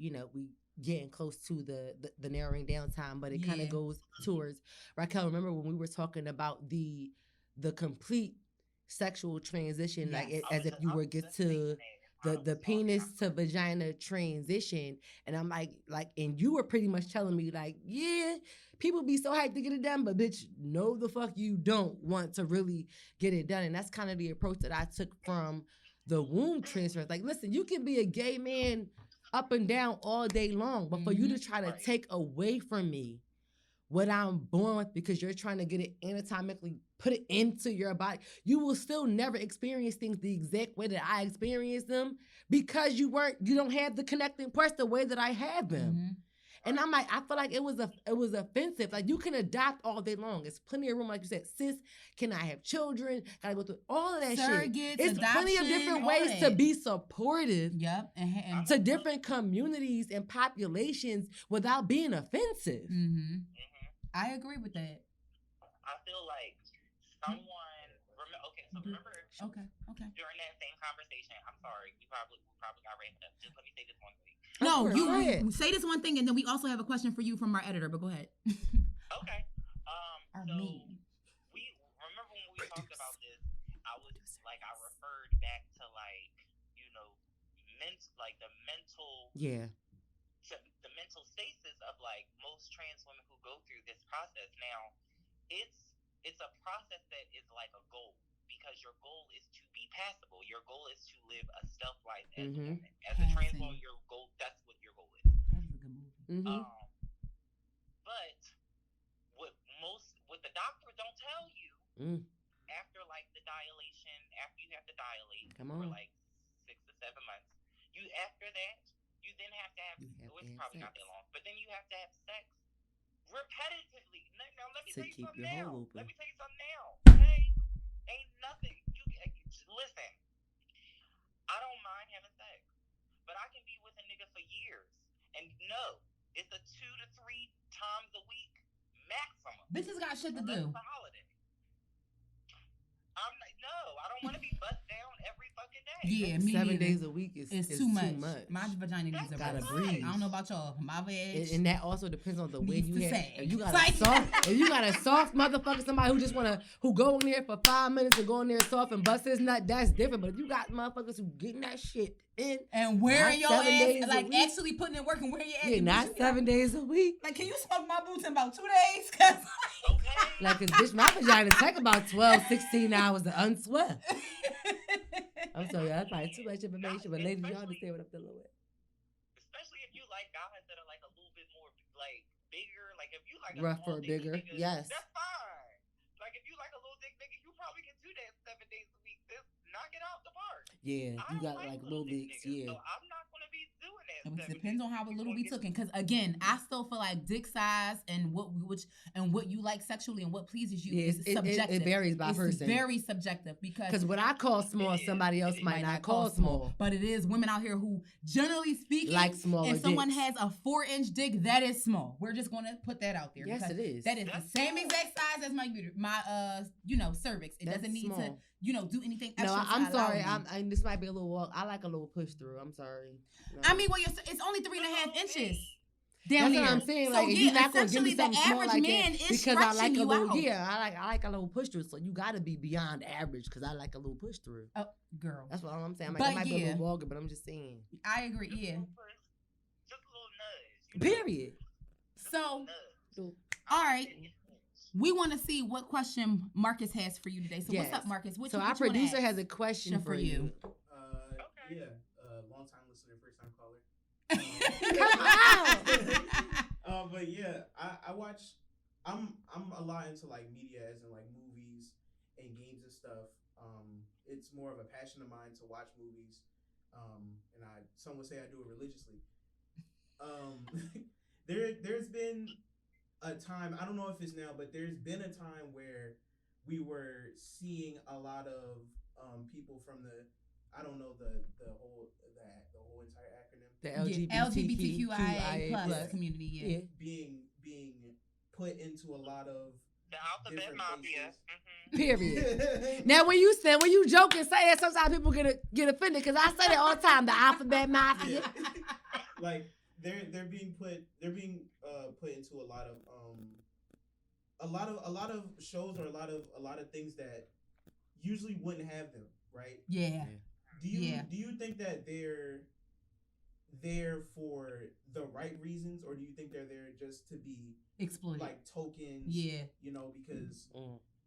getting close to the narrowing down time, but it kind of goes towards Raquel. Remember when we were talking about the complete sexual transition, like as if you were get to the penis to vagina transition, and I'm like, and you were pretty much telling me like, yeah, people be so hyped to get it done, but bitch, no the fuck you don't want to really get it done. And that's kind of the approach that I took from the womb transfer. Like, listen, you can be a gay man up and down all day long, but for you to try to take away from me what I'm born with because you're trying to get it anatomically, put it into your body, you will still never experience things the exact way that I experience them because you don't have the connecting parts the way that I have them. And I'm like, I feel like it was offensive. Like, you can adopt all day long. It's plenty of room, like you said. Sis, can I have children? Gotta go through all of that shit. It's plenty of different ways to be supportive. Yep. And to different communities and populations without being offensive. I agree with that. I feel like someone. Remember. Okay. During that same conversation, I'm sorry, we probably got wrapped up. Just let me say this one thing. No, you say this one thing, and then we also have a question for you from our editor. But go ahead. Okay. Our so man. we remember when we talked about this. I referred back to the mental stasis of like most trans women who go through this process. Now, it's a process that is like a goal. Because your goal is to be passable. Your goal is to live a stealth life as a woman. As a trans woman, that's what your goal is. That was a good move. But what the doctor don't tell you after like the dilation, after you have to dilate for like 6 to 7 months, after that, you then have to have it's probably not that long, but then you have to have sex repetitively. Now let me tell you something now. Okay? Ain't nothing. Listen, I don't mind having sex, but I can be with a nigga for years. And no, it's a 2 to 3 times a week maximum. Bitches got shit to do. It's a holiday. I don't want to be bust down every Yeah, me 7 neither. days a week is too much. My vagina needs a gotta rest. breathe. I don't know about y'all. My veg. And that also depends on the way needs you to have. sag. If you got a soft motherfucker, somebody who go in there for 5 minutes and go in there soft and bust his nut, that's different. But if you got motherfuckers who getting that shit in and wearing your ass, like actually putting in work and wearing your ass. Yeah, not 7 days a week. Like, can you smoke my boots in about 2 days? Cause like, cause bitch, my vagina take about 12, 16 hours to unsweat. I'm sorry, that's probably too much information, but ladies, y'all understand what I'm dealing with. Especially if you like guys that are like a little bit more like bigger, like if you like a rougher, small bigger, nigga, yes. That's fine. Like if you like a little dick nigga, you probably can do that 7 days a week. Just knock it out the park. Yeah, you got like little dicks, yeah. So I'm not gonna be doing that. It depends on how little we took in. Because again, I still feel like dick size and what you like sexually and what pleases you is subjective. It varies by person. It's very subjective because what I call small, somebody else might not call small. But it is women out here who, generally speaking, like smaller. If someone has a 4-inch dick, that is small. We're just gonna put that out there. Yes, it is. That is the same exact size as my cervix. It doesn't need to do anything extra. No, I'm sorry. This might be a little. I like a little push through. I'm sorry. No. I mean, it's only 3.5 inches. That's what I'm saying. Like, you're not gonna give me something small like that because I like a little. Yeah, I like a little push through. So you got to be beyond average because I like a little push through. Oh, girl. That's what I'm saying. It might be a little vulgar, but I'm just saying. I agree. Yeah. Just a little nudge. Period. So, all right. We want to see what question Marcus has for you today. So what's up, Marcus? So our producer has a question for you. Okay. Yeah. Long time listener, first time caller. Come on. But yeah, I watch. I'm a lot into like media, as in like movies and games and stuff. It's more of a passion of mine to watch movies. And some would say I do it religiously. There's been a time, I don't know if it's now, but there's been a time where we were seeing a lot of people from the, I don't know the whole entire acronym. The LGBTQIA plus community, yeah. Being put into a lot of the alphabet mafia. Mm-hmm. Period. Now, when you joke and say that, sometimes people get offended because I say that all the time. The alphabet mafia. Like they're being put into a lot of shows or a lot of things that usually wouldn't have them, right? Yeah. Do you think that they're there for the right reasons, or do you think they're there just to be exploited, like tokens? Yeah. Because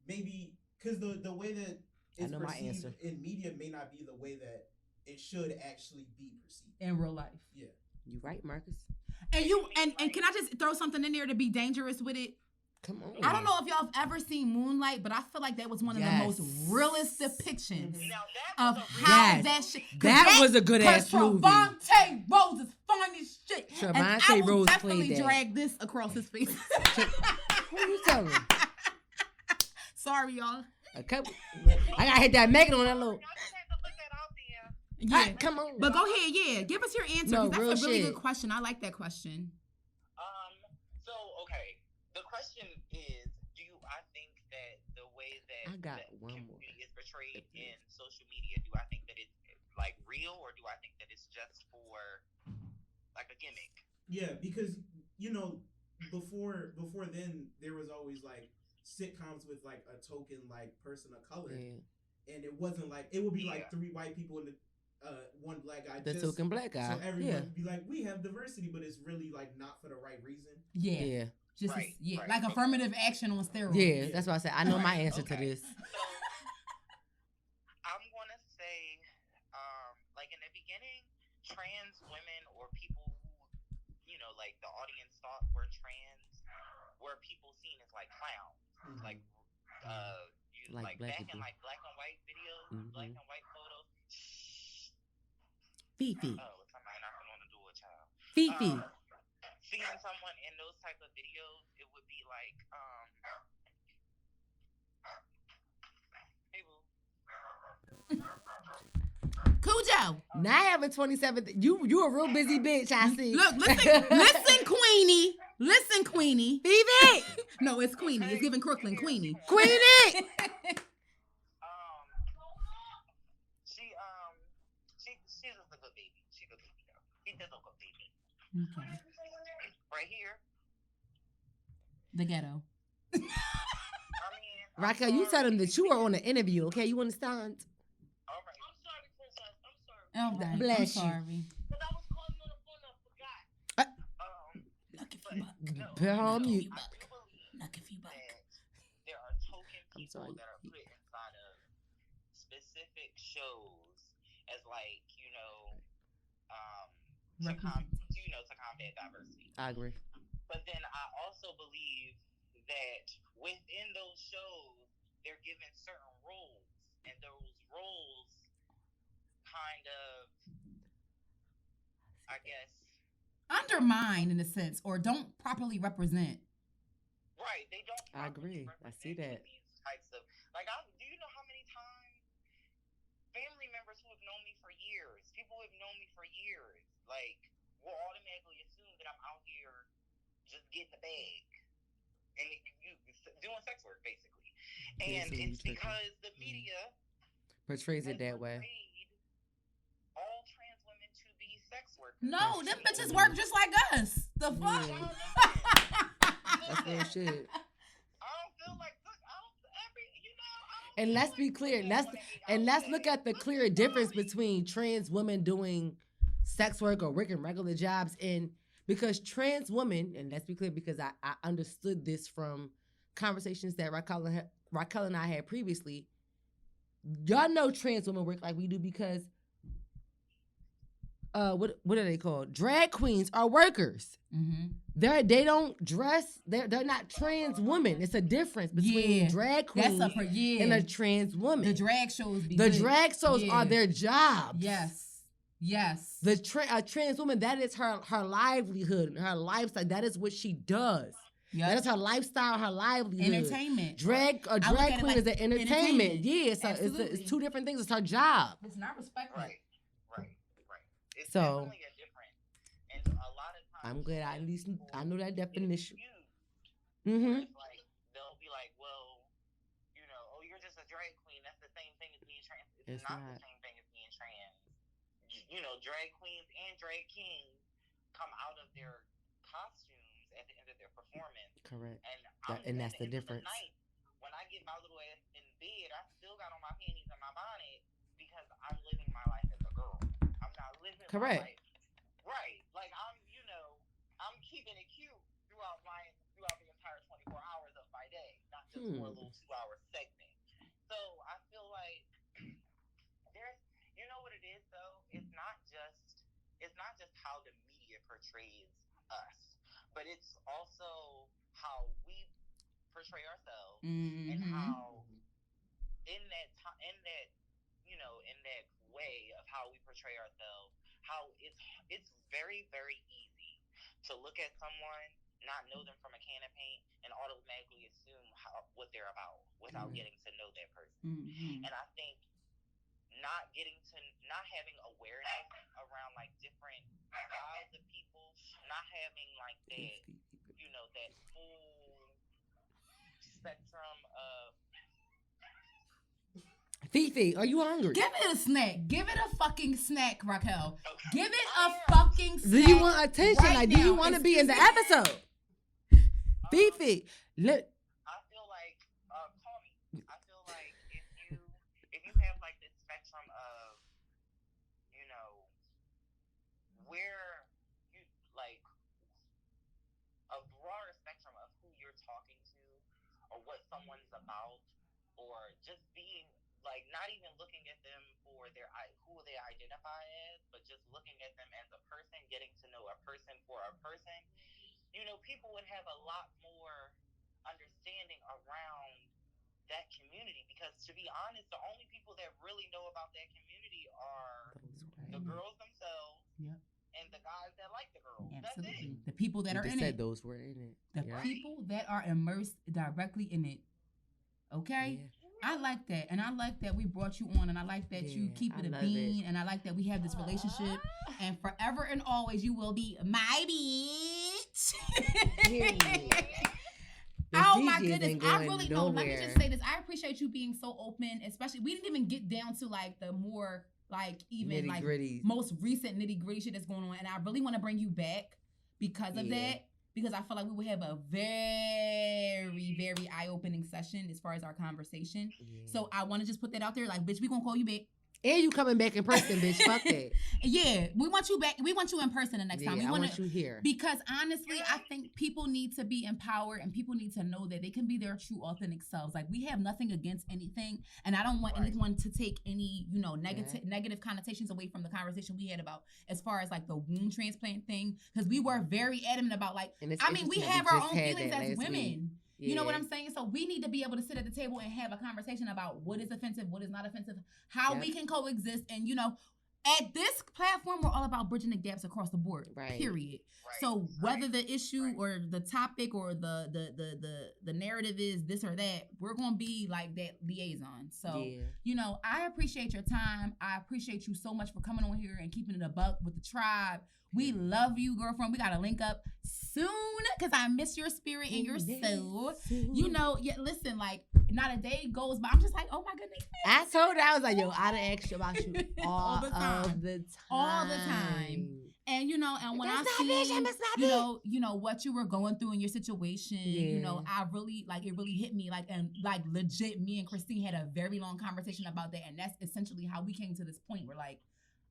maybe because the way that it's perceived in media may not be the way that it should actually be perceived in real life. Yeah. You right, Marcus. And can I just throw something in there to be dangerous with it? Come on. I don't know if y'all have ever seen Moonlight, but I feel like that was one of the most realist depictions of how that shit. That was a good ass movie. Trevante Rose is funny as shit. Trevante Rose definitely played that. Drag this across his face. Who are you telling? Sorry, y'all. I gotta hit that Megan on that little. Yeah, come on. But go ahead, yeah. Give us your answer. No, that's a really good question. I like that question. So okay, the question is, I think that the way that community is portrayed in social media, do I think that it's like real, or do I think that it's just for like a gimmick? Yeah, because before then there was always like sitcoms with like a token like person of color, and it wasn't like it would be like 3 white people in the one black guy. The token black guy. So everyone would be like, we have diversity, but it's really like not for the right reason. Yeah. Just right. Like affirmative action on steroids. Yeah, that's what I said. I know my answer to this. So, I'm gonna say, like in the beginning, trans women or people who, like the audience thought were trans, were people seen as like clowns, like like back in like black and white videos, black and white photos. Fifi. Oh, somebody knocking on the door, child. Fifi. Seeing someone in those type of videos, it would be like, hey boo. Cujo. Not having 27. You a real busy bitch, I see. Look, listen, Queenie. Listen, Queenie. Fifi. No, it's Queenie. It's giving Crooklyn Queenie. Queenie. She's just a good baby. She's a good baby girl. He's just a good baby. Okay. Right here. The ghetto. I mean, Raquel, you tell them that you are on an interview, okay? You understand? All right. I'm sorry, princess. I'm sorry. Oh, God. Bless I'm sorry. Because I was calling on the phone, I forgot. Look if you buck. Put her on mute. Look if you buck. There are token people that are put inside of specific shows as like, to combat diversity. I agree. But then I also believe that within those shows, they're given certain roles, and those roles kind of, I guess, undermine in a sense, or don't properly represent. Right, they don't. I agree. I see that. These types of do you know how many times family members who have known me for years, people who have known me for years, like, will automatically assume that I'm out here just getting a bag and doing sex work, basically. And it's because the media portrays it that way. All trans women to be sex workers. No, them bitches work just like us. The fuck? Yeah. That's real shit. I don't feel like and let's be clear. Let's look at the clear difference between trans women doing sex work or working regular jobs, and because trans women, and let's be clear, because I understood this from conversations that Raquel and I had previously. Y'all know trans women work like we do because what are they called? Drag queens are workers. Mm-hmm. They don't dress. They're not trans women. It's a difference between drag queens and a trans woman. The drag shows. Drag shows are their jobs. Yes. A trans woman, that is her livelihood, her lifestyle. That is what she does. Yep. That is her lifestyle, her livelihood. Entertainment. A drag queen is an entertainment. Yeah, it's two different things. It's her job. It's not respected. Right. It's so definitely a different, and a lot of times I'm glad I know that definition. Mm-hmm. Like they'll be like, well, you're just a drag queen. That's the same thing as being trans. It's not the same thing as being trans. Drag queens and drag kings come out of their costumes at the end of their performance. Correct. And that's the difference. Night, when I get my little ass in bed, I still got on my panties and my bonnet because I'm living my life as a girl. I'm not living my life. Right. Like I'm keeping it cute throughout the entire 24 hours of my day, not just for a little 2-hour segment. So I feel like what it is though, it's not just how the media portrays us, but it's also how we portray ourselves, and how in that way of how we portray ourselves, how it's very, very easy to look at someone, not know them from a can of paint, and automatically assume what they're about without getting to know that person. And I think not having awareness around like different styles of people, not having like that, that full spectrum of. Fifi, are you hungry? Give it a snack. Give it a fucking snack, Raquel. Okay. Give it a fucking snack. Do you want attention? Right do you want to be in the episode? Fifi, look. I feel like, call me. I feel like if you have like this spectrum of, where you like a broader spectrum of who you're talking to, or what someone's about, or just being like not even looking at them for who they identify as, but just looking at them as a person, getting to know a person for a person. People would have a lot more understanding around that community, because to be honest, the only people that really know about that community are the girls themselves. Yep. And the guys that like the girls. Absolutely. That's it. The people that are in it. Those were in it. The people that are immersed directly in it. Okay? Yeah. I like that. And I like that we brought you on. And I like that you keep it a bean. And I like that we have this relationship. And forever and always, you will be my bitch. Oh my goodness. I really know. Let me just say this. I appreciate you being so open. Especially, we didn't even get down to like the more like even like most recent nitty-gritty shit that's going on. And I really want to bring you back because of that. Because I feel like we would have a very, very eye-opening session as far as our conversation. Yeah. So I want to just put that out there. Like, bitch, we gonna call you back. And you coming back in person, bitch. Fuck that. Yeah, we want you back. We want you in person the next time. We want you here. Because honestly, I think people need to be empowered and people need to know that they can be their true, authentic selves. Like, we have nothing against anything. And I don't want anyone to take any, negative connotations away from the conversation we had about as far as like the womb transplant thing. Because we were very adamant about like, we have our own feelings as women. Week. Yeah. You know what I'm saying? So we need to be able to sit at the table and have a conversation about what is offensive, what is not offensive, how we can coexist. And, at this platform, we're all about bridging the gaps across the board, period. Right. So whether the issue or the topic or the narrative is this or that, we're going to be like that liaison. So, I appreciate your time. I appreciate you so much for coming on here and keeping it a buck with the tribe. We love you, girlfriend. We got to link up soon because I miss your spirit and your soul. Listen, like, not a day goes by. I'm just like, oh, my goodness. I told her, I was like, yo, I done asked you about you all the time. All the time. And, and when I see, what you were going through in your situation, I really, like, it really hit me. Like, and, like, legit, me and Christine had a very long conversation about that. And that's essentially how we came to this point where, like,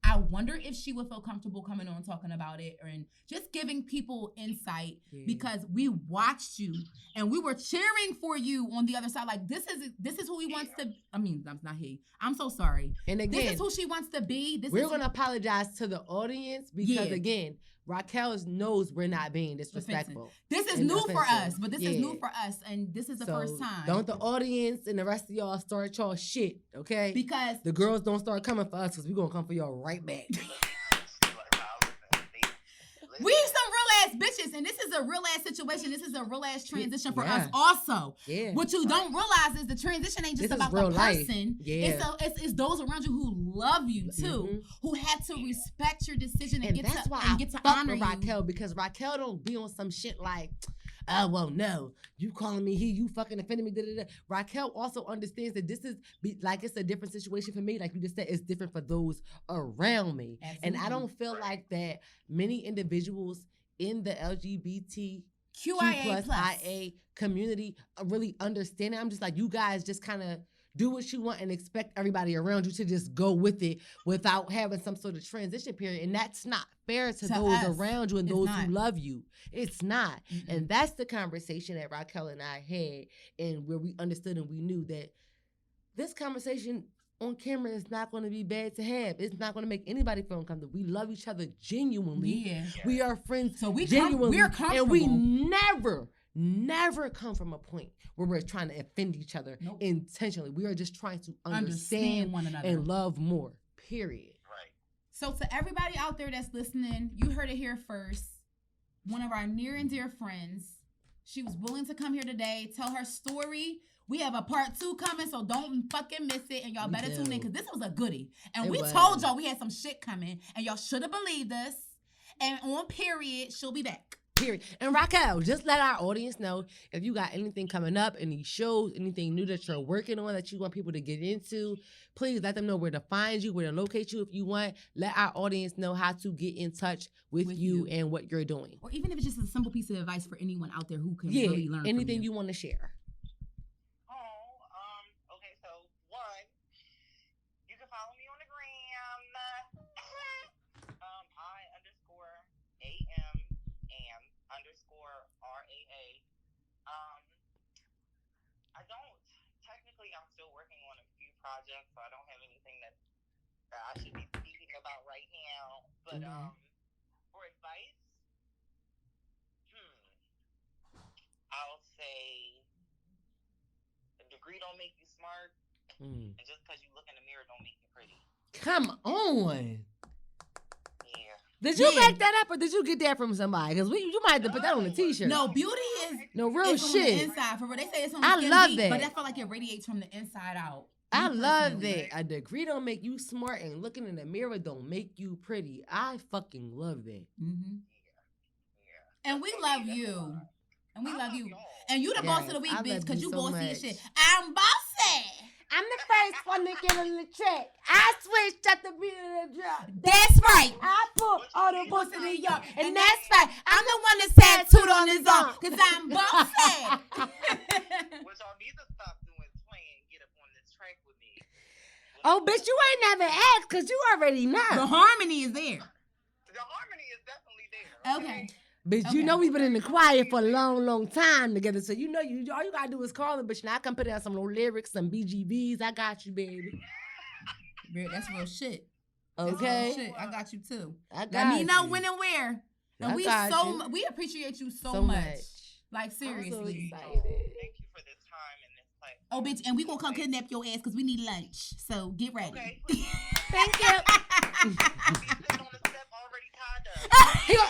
I wonder if she would feel comfortable coming on talking about it and just giving people insight because we watched you and we were cheering for you on the other side. Like, this is who he wants to. I mean, that's not he. I'm so sorry. And again, this is who she wants to be. We're gonna apologize to the audience because again, Raquel knows we're not being disrespectful. This is new for us, but this is new for us, and this is the first time. Don't the audience and the rest of y'all start y'all shit, okay? Because the girls don't start coming for us because we're going to come for y'all right back. We some real ass bitches, and this is a real ass situation. This is a real ass transition for us also. Yeah. What you don't realize is the transition ain't just about the person. Life. Yeah. It's those around you who love you too, who had to respect your decision and get to honor Raquel because Raquel don't be on some shit like, oh, well, no, you calling me he, you fucking offended me, da-da-da. Raquel also understands that this is, like, it's a different situation for me. Like you just said, it's different for those around me. Absolutely. And I don't feel like that many individuals in the LGBTQIA+ IA community really understand it. I'm just like, you guys just kind of do what you want and expect everybody around you to just go with it without having some sort of transition period. And that's not fair to those us. Around you and those who love you. It's not. Mm-hmm. And that's the conversation that Raquel and I had and where we understood and we knew that this conversation on camera is not going to be bad to have. It's not going to make anybody feel uncomfortable. We love each other genuinely. Yeah. We are friends genuinely. We're comfortable. And we never come from a point where we're trying to offend each other intentionally. We are just trying to understand one another and love more, period. Right. So to everybody out there that's listening, you heard it here first. One of our near and dear friends, she was willing to come here today, tell her story. We have a part 2 coming, so don't fucking miss it. And y'all better tune in because this was a goodie. And we told y'all we had some shit coming, and y'all should have believed us. And on period, she'll be back. Period. And Raquel, just let our audience know if you got anything coming up, any shows, anything new that you're working on that you want people to get into. Please let them know where to find you, where to locate you if you want. Let our audience know how to get in touch with you and what you're doing. Or even if it's just a simple piece of advice for anyone out there who can really learn anything from you want to share. Okay, so one, you can follow me on the gram. I_am_RAA. I don't, technically I'm still working on a few projects, so I don't have anything that I should be speaking about right now. But for advice, I'll say a degree don't make you smart, and just because you look in the mirror don't make you pretty. Come on. Yeah. Did you make that up or did you get that from somebody? Because you might have to put that on a t-shirt. No, beauty is real shit. On the inside. For real. They say it's on the skin love deep, that. But I feel like it radiates from the inside out. I love that. A degree don't make you smart and looking in the mirror don't make you pretty. I fucking love that. Mm-hmm. Yeah. And we love you. And we love you. And you the boss of the week, bitch, because you bossy as shit. I'm bossy. I'm the first one to get on the track. I switched at the beat of the drum. That's right. I put all the pussy in the yard. And that's right. I'm the one that said toot on his own. Because I'm bossy. What y'all need to stop doing is playing Get Up on This Track with me. Oh, bitch, you ain't never asked because you already know. The harmony is there. The harmony is definitely there. Okay. Bitch, you know we've been in the choir for a long, long time together. So you know all you gotta do is call him, bitch. Now I can put down some little lyrics, some BGVs. I got you, baby. That's real shit. Okay. Real shit. I got you too. I got Let me know you. when and where. And we appreciate you so much. Like seriously. I'm so excited. Thank you for this time and this place. Oh, bitch, and we gonna come kidnap your ass because we need lunch. So get ready. Okay. Thank you. He's sitting on the step already tied up.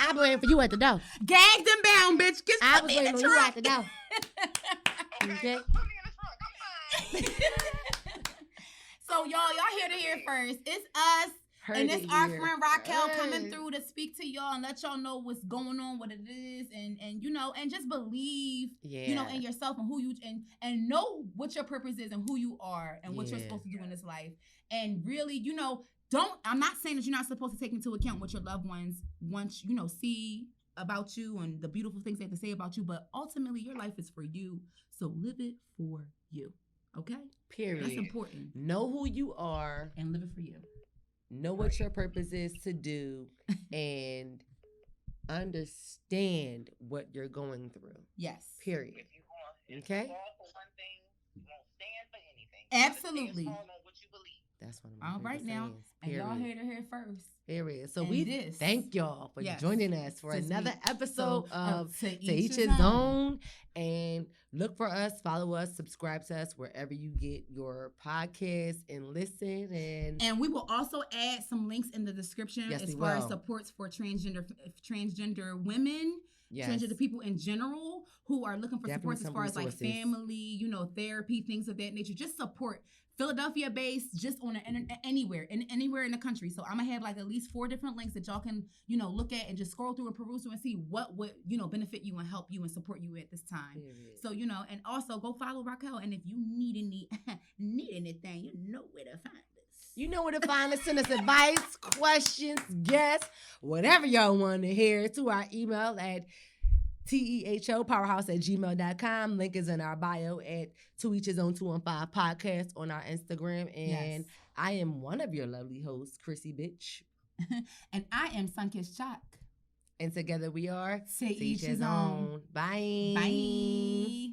I've been waiting for you at the door. Gagged and bound, bitch. I was waiting on you at the door. Okay. Okay. Put me in the trunk. I'm fine. So y'all here to hear first. It's us. And it's our friend Raquel coming through to speak to y'all and let y'all know what's going on, what it is, and you know, and just believe, you know, in yourself and who you and know what your purpose is and who you are and what you're supposed to do in this life. And really, you know, I'm not saying that you're not supposed to take into account what your loved ones once, you know, see about you and the beautiful things they have to say about you, but ultimately your life is for you. So live it for you. Okay? Period. That's important. Know who you are and live it for you. Know what your purpose is to do and understand what you're going through. Yes. Period. If you okay? fall for one thing, you won't stand for anything. Absolutely. Stand on what you believe. That's one of my all right now. sayings, and y'all heard it here first. Period. So and thank y'all for joining us for another episode of To Each His Own. And look for us, follow us, subscribe to us wherever you get your podcasts and listen. And we will also add some links in the description as far as supports for transgender women. Yes. Transgender people in general who are looking for support as far as like family, you know, therapy, things of that nature. Just support. Philadelphia based, just on anywhere in the country. So I'm gonna have like at least 4 different links that y'all can, you know, look at and just scroll through and peruse through and see what would, you know, benefit you and help you and support you at this time. Period. So, you know, and also go follow Raquel. And if you need anything, you know where to find us. You know where to find us. Send us advice, questions, guests, whatever y'all want to hear to our email at TEHOpowerhouse@gmail.com. Link is in our bio at To Each His Own 215 podcast on our Instagram. And I am one of your lovely hosts, Chrissy Bitch. And I am Sunkissed Shock. And together we are To Each His Own. Bye. Bye.